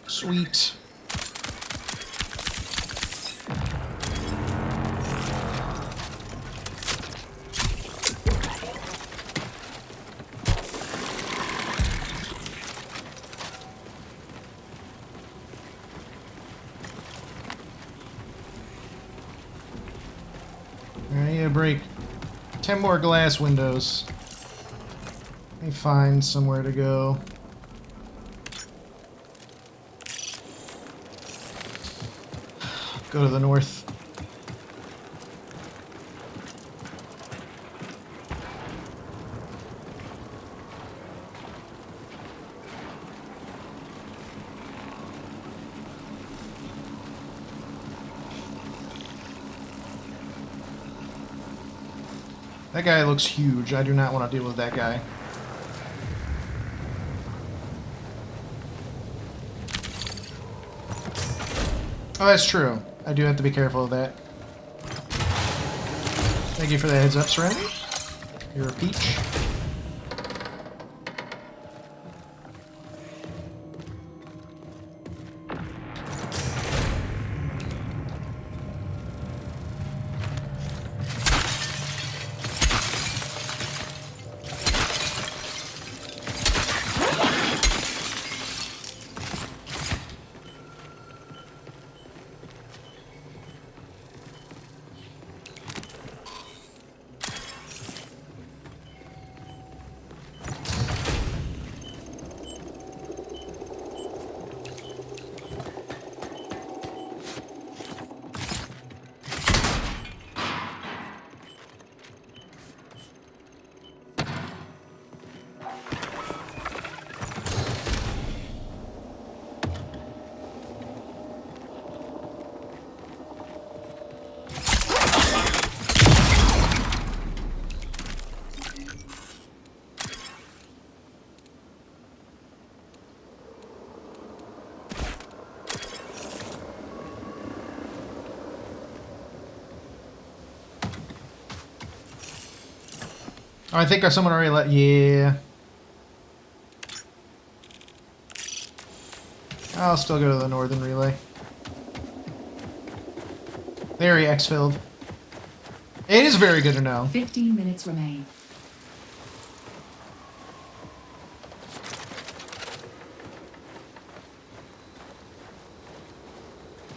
[SPEAKER 1] Sweet. I need a break. 10 more glass windows. Let me find somewhere to go. Go to the north. That guy looks huge. I do not want to deal with that guy. Oh, that's true. I do have to be careful of that. Thank you for the heads up, Serenity. You're a peach. Oh, I think someone already let. Yeah. I'll still go to the northern relay. Very X-filled. It is very good to know.
[SPEAKER 12] 15 minutes remain.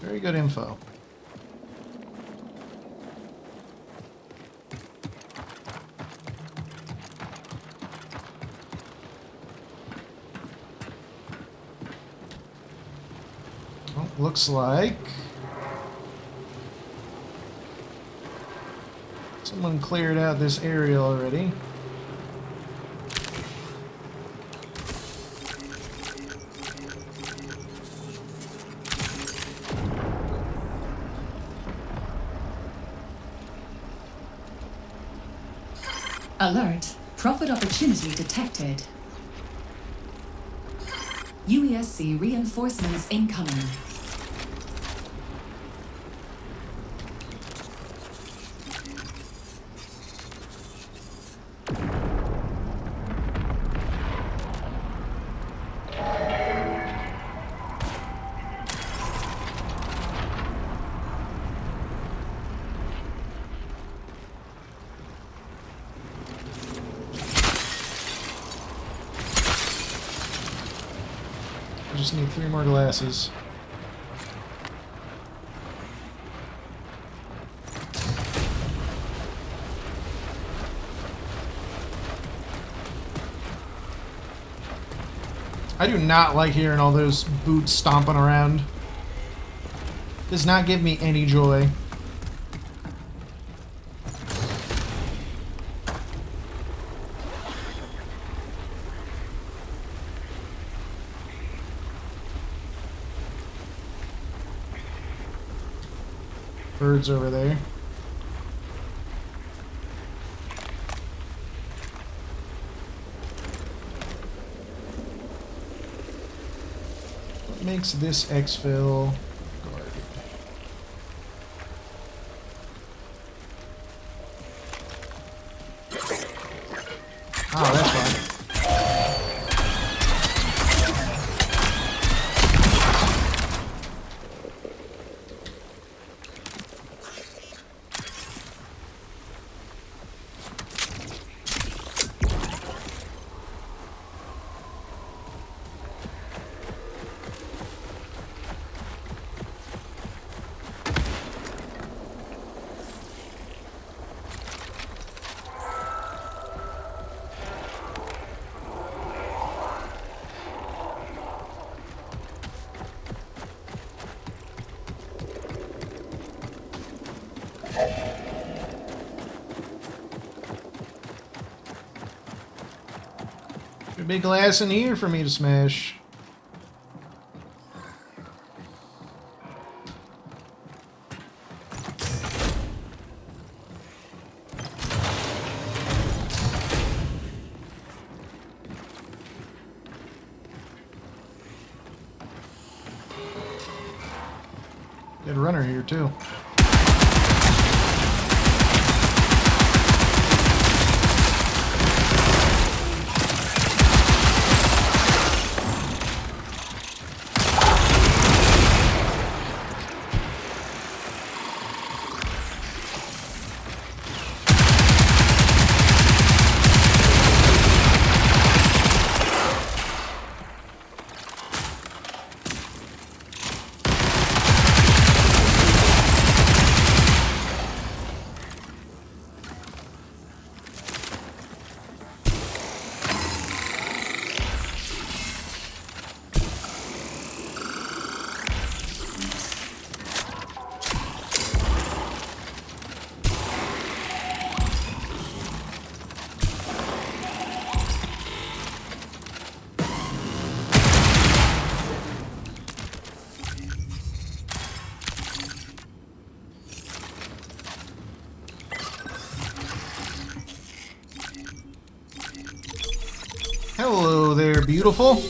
[SPEAKER 1] Very good info. Well, looks like someone cleared out this area already.
[SPEAKER 12] Alert. Profit opportunity detected. UESC reinforcements incoming.
[SPEAKER 1] I just need 3 more glasses. I do not like hearing all those boots stomping around. Does not give me any joy. Birds over there. What makes this exfil guarded? Oh, that's fine. A big glass in here for me to smash. Got a runner here too. Hello there, beautiful.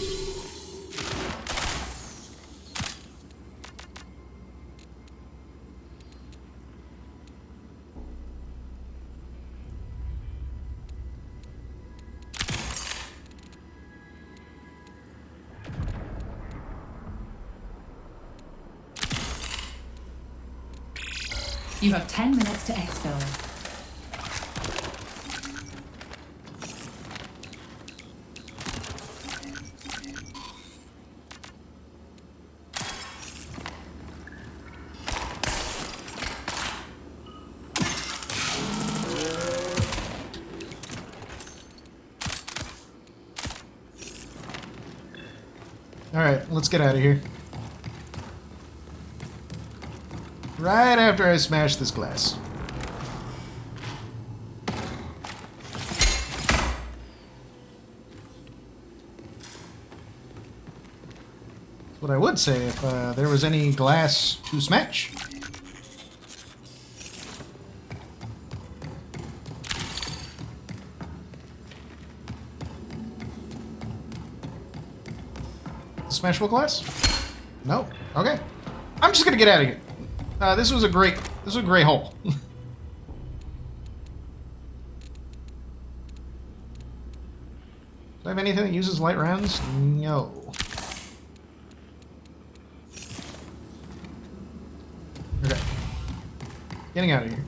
[SPEAKER 12] You have 10 minutes to exfil.
[SPEAKER 1] Alright, let's get out of here. Right after I smash this glass. That's what I would say if there was any glass to smash. Smashable glass? No. Okay. I'm just gonna get out of here. This was a great hole. Do I have anything that uses light rounds? No. Okay. Getting out of here.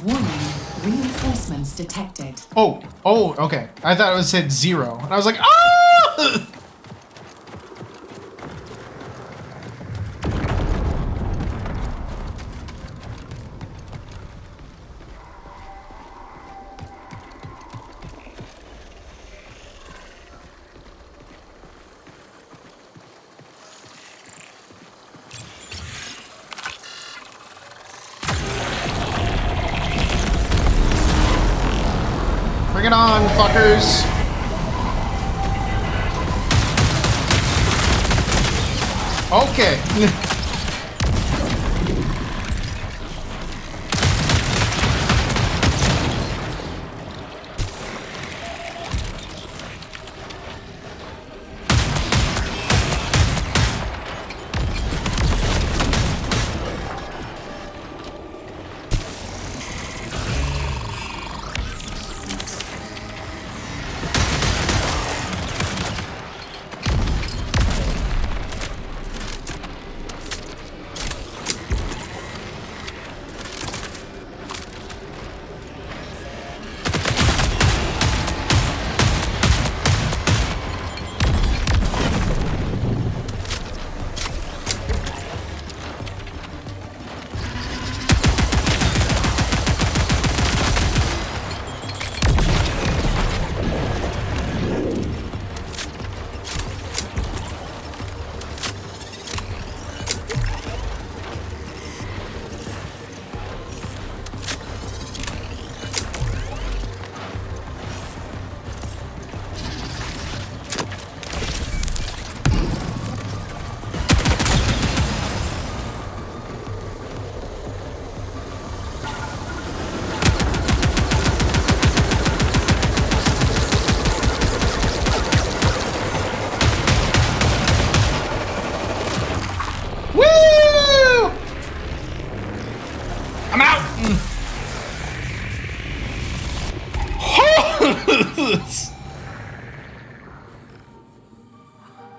[SPEAKER 12] Warning, reinforcements detected.
[SPEAKER 1] Oh, okay. I thought it said 0. And I was like, ah! Bring it on, fuckers. Okay.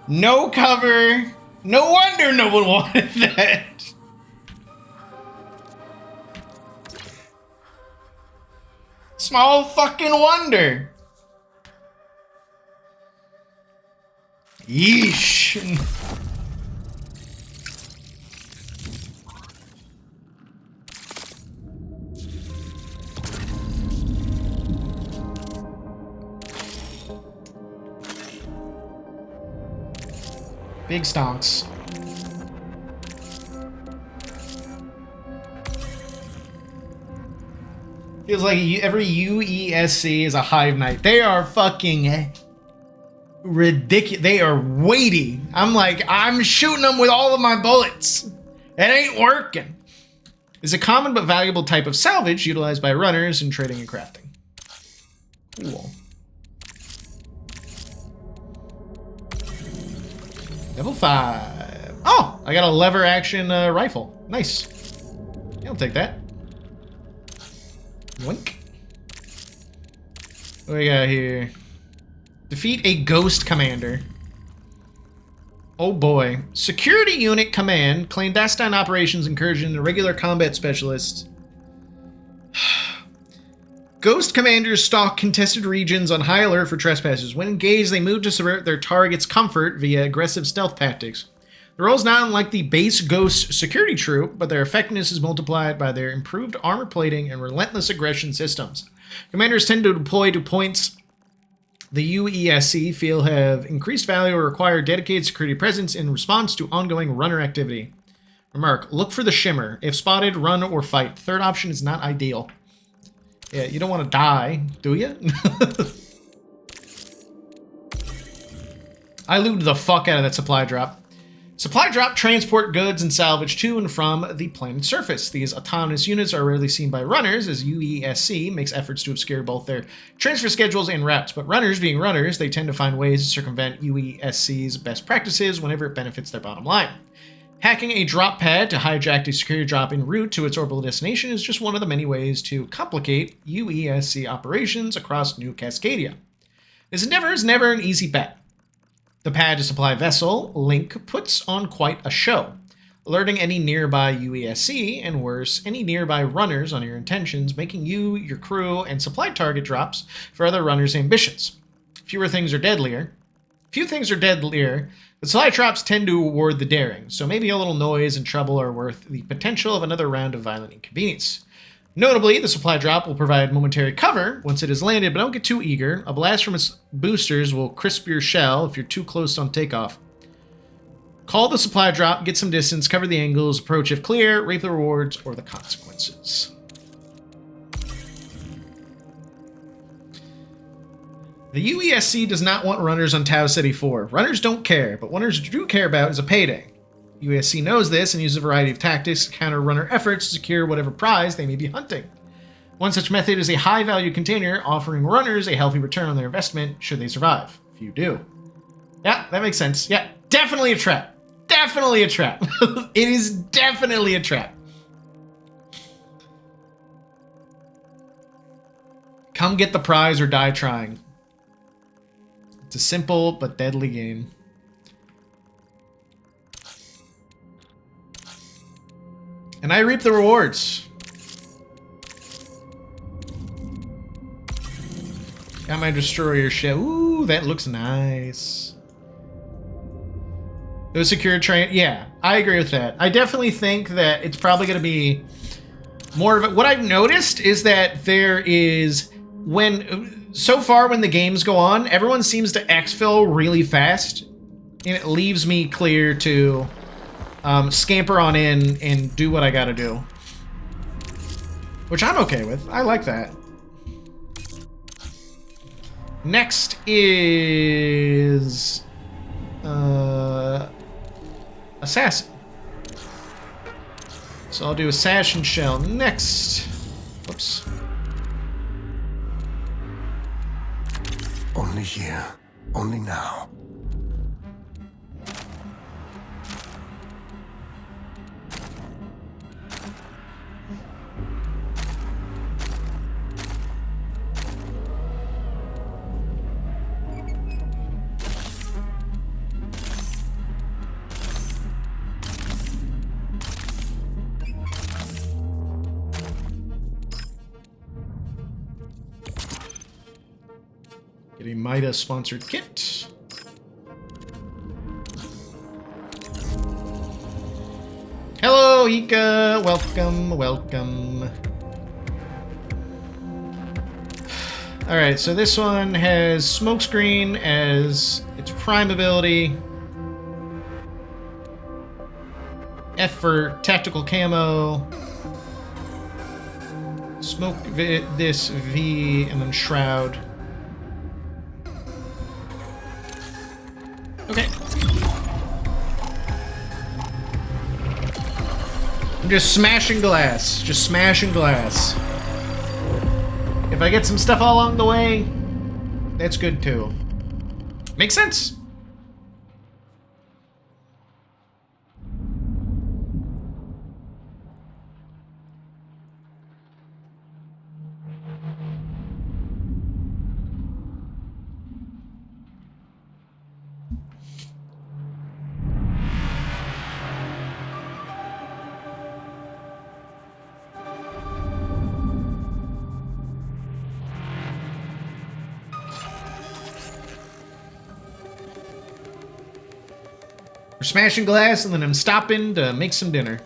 [SPEAKER 1] No cover. No wonder no one wanted that. Small fucking wonder. Yeesh. Big stonks. Feels like every UESC is a Hive Knight. They are fucking ridiculous. They are weighty. I'm like, I'm shooting them with all of my bullets. It ain't working. Is a common but valuable type of salvage utilized by runners in trading and crafting. Cool. Level 5. Oh, I got a lever action rifle. Nice. Yeah, I'll take that. Wink. What do we got here? Defeat a ghost commander. Oh boy. Security unit command. Clandestine operations encouraging irregular combat specialists. Ghost commanders stalk contested regions on high alert for trespassers. When engaged, they move to subvert their target's comfort via aggressive stealth tactics. The role is not unlike the base Ghost security troop, but their effectiveness is multiplied by their improved armor plating and relentless aggression systems. Commanders tend to deploy to points the UESC feel have increased value or require dedicated security presence in response to ongoing runner activity. Remark, look for the shimmer. If spotted, run or fight. Third option is not ideal. Yeah, you don't want to die, do you? I looted the fuck out of that supply drop. Supply drop transport goods and salvage to and from the planet's surface. These autonomous units are rarely seen by runners, as UESC makes efforts to obscure both their transfer schedules and routes. But runners being runners, they tend to find ways to circumvent UESC's best practices whenever it benefits their bottom line. Hacking a drop pad to hijack a security drop en route to its orbital destination is just one of the many ways to complicate UESC operations across New Cascadia. This endeavor is never an easy bet. The pad to supply vessel, Link, puts on quite a show, alerting any nearby UESC, and worse, any nearby runners on your intentions, making you, your crew, and supply target drops for other runners' ambitions. Few things are deadlier. The supply drops tend to award the daring, so maybe a little noise and trouble are worth the potential of another round of violent inconvenience. Notably, the supply drop will provide momentary cover once it has landed, but don't get too eager. A blast from its boosters will crisp your shell if you're too close on takeoff. Call the supply drop, get some distance, cover the angles, approach if clear, reap the rewards or the consequences. The UESC does not want runners on Tau Ceti IV. Runners don't care, but what runners do care about is a payday. UESC knows this and uses a variety of tactics to counter runner efforts to secure whatever prize they may be hunting. One such method is a high-value container offering runners a healthy return on their investment should they survive. Few do. Yeah, that makes sense. Yeah, definitely a trap. Definitely a trap. It is definitely a trap. Come get the prize or die trying. It's a simple but deadly game. And I reap the rewards. Got my destroyer ship. Ooh, that looks nice. Those secure train. Yeah, I agree with that. I definitely think that it's probably going to be more of a... What I've noticed is that there is... So far when the games go on, everyone seems to exfil really fast. And it leaves me clear to... scamper on in and do what I gotta do. Which I'm okay with. I like that. Next is... Assassin. So I'll do Assassin Shell next. Whoops.
[SPEAKER 16] Only here. Only now.
[SPEAKER 1] Get a Mida sponsored kit. Hello, Ika. Welcome, welcome. Alright, so this one has Smokescreen as its prime ability. F for tactical camo. Smoke this V and then Shroud. Okay. I'm just smashing glass. Just smashing glass. If I get some stuff all along the way, that's good too. Makes sense. We're smashing glass, and then I'm stopping to make some dinner.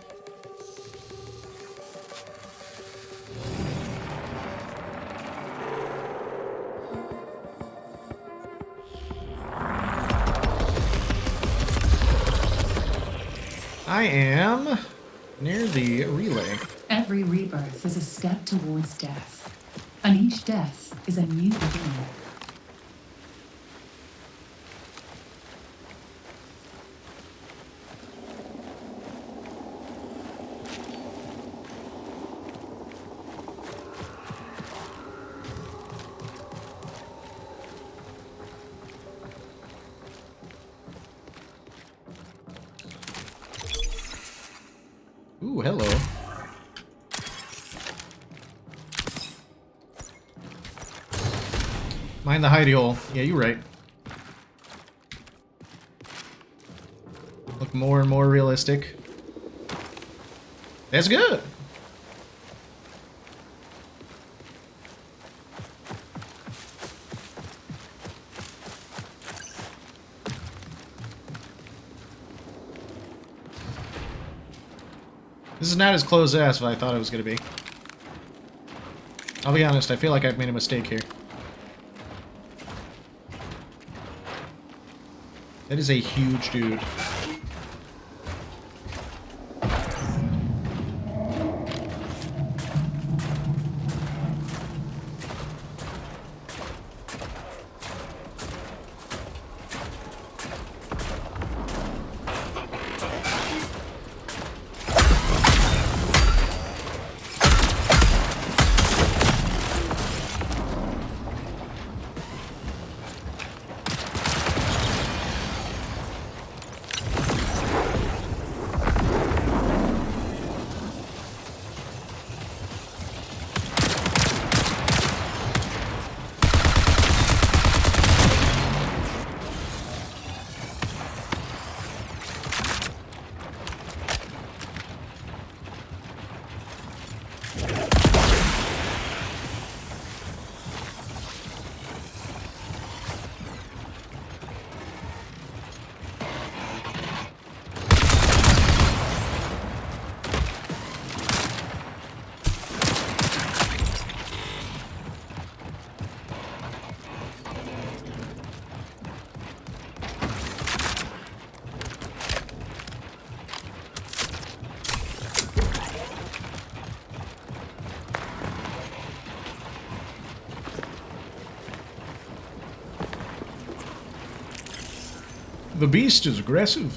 [SPEAKER 1] I am near the relay.
[SPEAKER 12] Every rebirth is a step towards death, and each death is a new beginning.
[SPEAKER 1] Ooh, hello. Mind the hidey hole. Yeah, you're right. Look more and more realistic. That's good. This is not as close as I thought it was going to be. I'll be honest, I feel like I've made a mistake here. That is a huge dude. The beast is aggressive.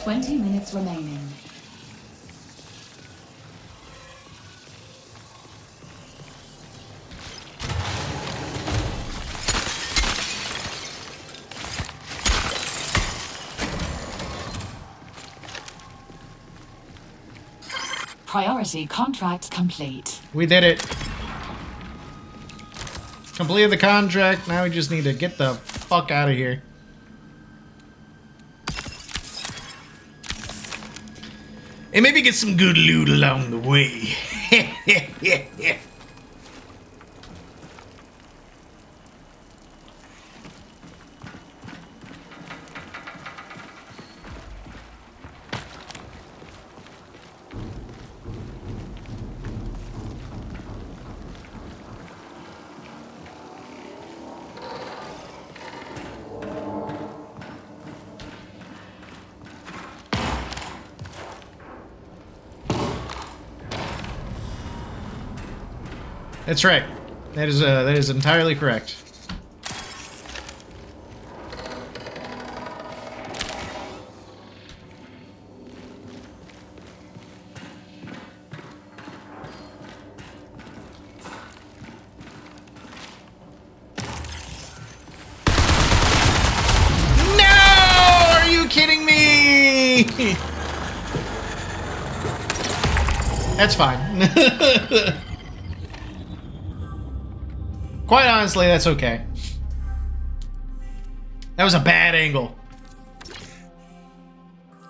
[SPEAKER 12] 20 minutes remaining. Priority contract complete.
[SPEAKER 1] We did it. Completed the contract. Now we just need to get the fuck out of here. And maybe get some good loot along the way. That's right. That is entirely correct. No! Are you kidding me? That's fine. Quite honestly, that's okay. That was a bad angle.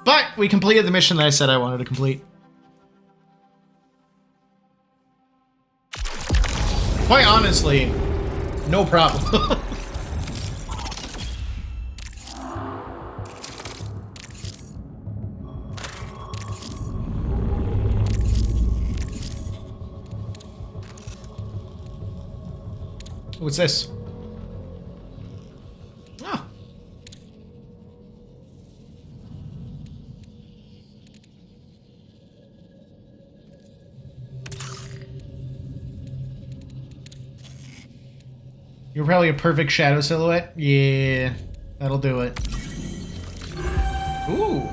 [SPEAKER 1] But we completed the mission that I said I wanted to complete. Quite honestly, no problem. What's this? Oh. You're probably a perfect shadow silhouette. Yeah, that'll do it. Ooh.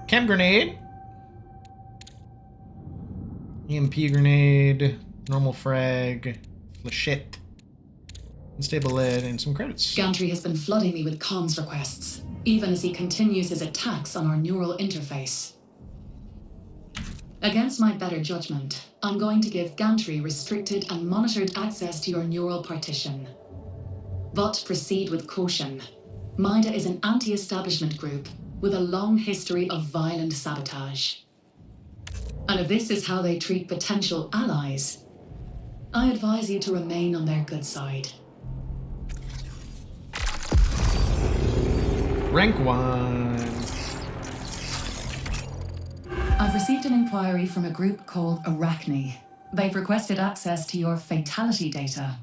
[SPEAKER 1] Chem grenade. EMP grenade. Normal frag. Flechette. Unstable lead, and some credits.
[SPEAKER 12] Gantry has been flooding me with comms requests, even as he continues his attacks on our neural interface. Against my better judgment, I'm going to give Gantry restricted and monitored access to your neural partition. But proceed with caution. MIDA is an anti-establishment group with a long history of violent sabotage. And if this is how they treat potential allies, I advise you to remain on their good side.
[SPEAKER 1] Rank 1.
[SPEAKER 12] I've received an inquiry from a group called Arachne. They've requested access to your fatality data.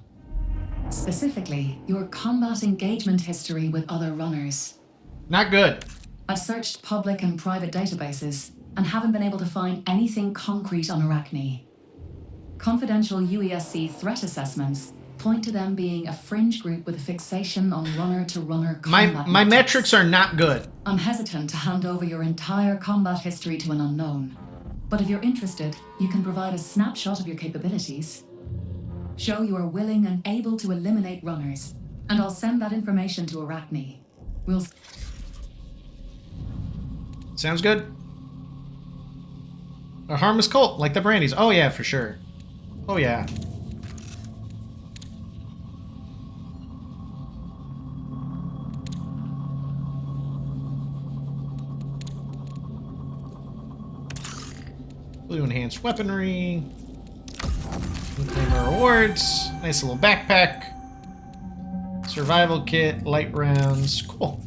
[SPEAKER 12] Specifically, your combat engagement history with other runners.
[SPEAKER 1] Not good.
[SPEAKER 12] I've searched public and private databases and haven't been able to find anything concrete on Arachne. Confidential UESC threat assessments point to them being a fringe group with a fixation on runner-to-runner combat.
[SPEAKER 1] My metrics are not good.
[SPEAKER 12] I'm hesitant to hand over your entire combat history to an unknown. But if you're interested, you can provide a snapshot of your capabilities. Show you are willing and able to eliminate runners, and I'll send that information to Arachne. We'll...
[SPEAKER 1] Sounds good. A harmless cult, like the Brandies. Oh yeah, for sure. Oh yeah. Blue enhanced weaponry. Claim our rewards. Nice little backpack. Survival kit, light rounds. Cool.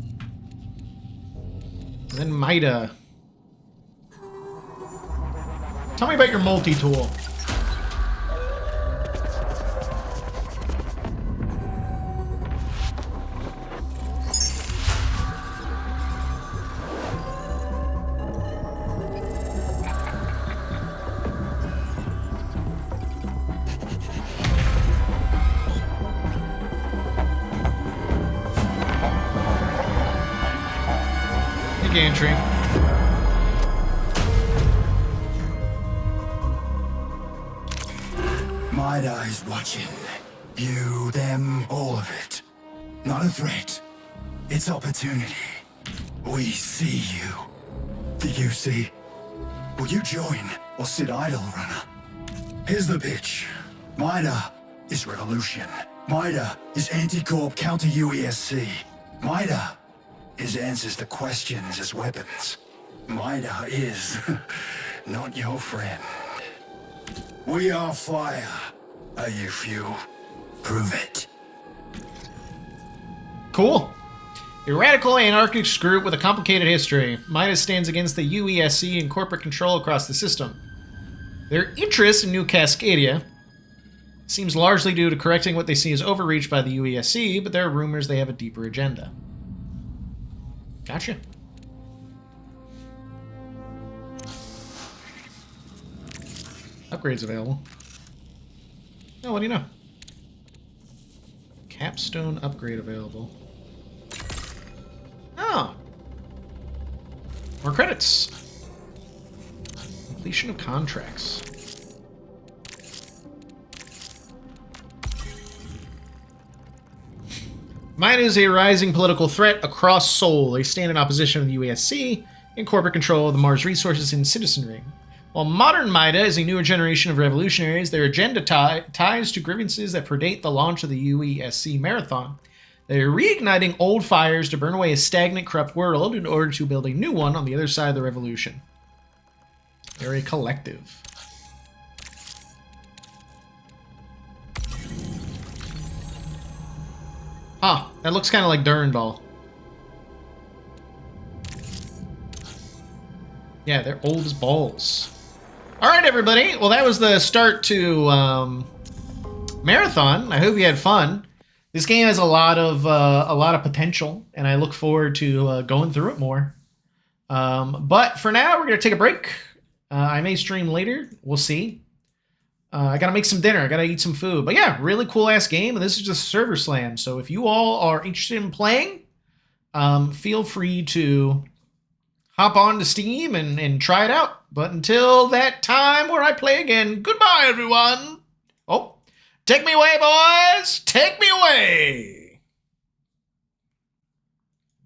[SPEAKER 1] And then MIDA. Tell me about your multi-tool. gantry.
[SPEAKER 16] Mida is watching. You, them, all of it. Not a threat. It's opportunity. We see you. Do you see? Will you join or sit idle, runner? Here's the pitch. Mida is revolution. Mida is anti-corp counter-UESC. Mida is answers to questions as weapons. Mida is not your friend. We are fire. Are you fuel? Prove it.
[SPEAKER 1] Cool. A radical anarchist group with a complicated history. Midas stands against the UESC and corporate control across the system. Their interest in New Cascadia seems largely due to correcting what they see as overreach by the UESC, but there are rumors they have a deeper agenda. Gotcha. Upgrades available. Oh, what do you know? Capstone upgrade available. Oh. More credits. Completion of contracts. Mida is a rising political threat across Sol. They stand in opposition to the UASC and corporate control of the Mars resources and citizenry. While modern Mida is a newer generation of revolutionaries, their agenda ties to grievances that predate the launch of the UESC Marathon. They are reigniting old fires to burn away a stagnant, corrupt world in order to build a new one on the other side of the revolution. They're a collective. Huh, that looks kind of like Durandal. Yeah, they're old as balls. Alright, everybody. Well, that was the start to Marathon. I hope you had fun. This game has a lot of potential, and I look forward to going through it more. But for now, we're going to take a break. I may stream later. We'll see. I got to make some dinner. I got to eat some food. But yeah, really cool-ass game, and this is just Server Slam. So if you all are interested in playing, feel free to hop on to Steam and try it out. But until that time where I play again, goodbye, everyone. Oh, take me away, boys. Take me away.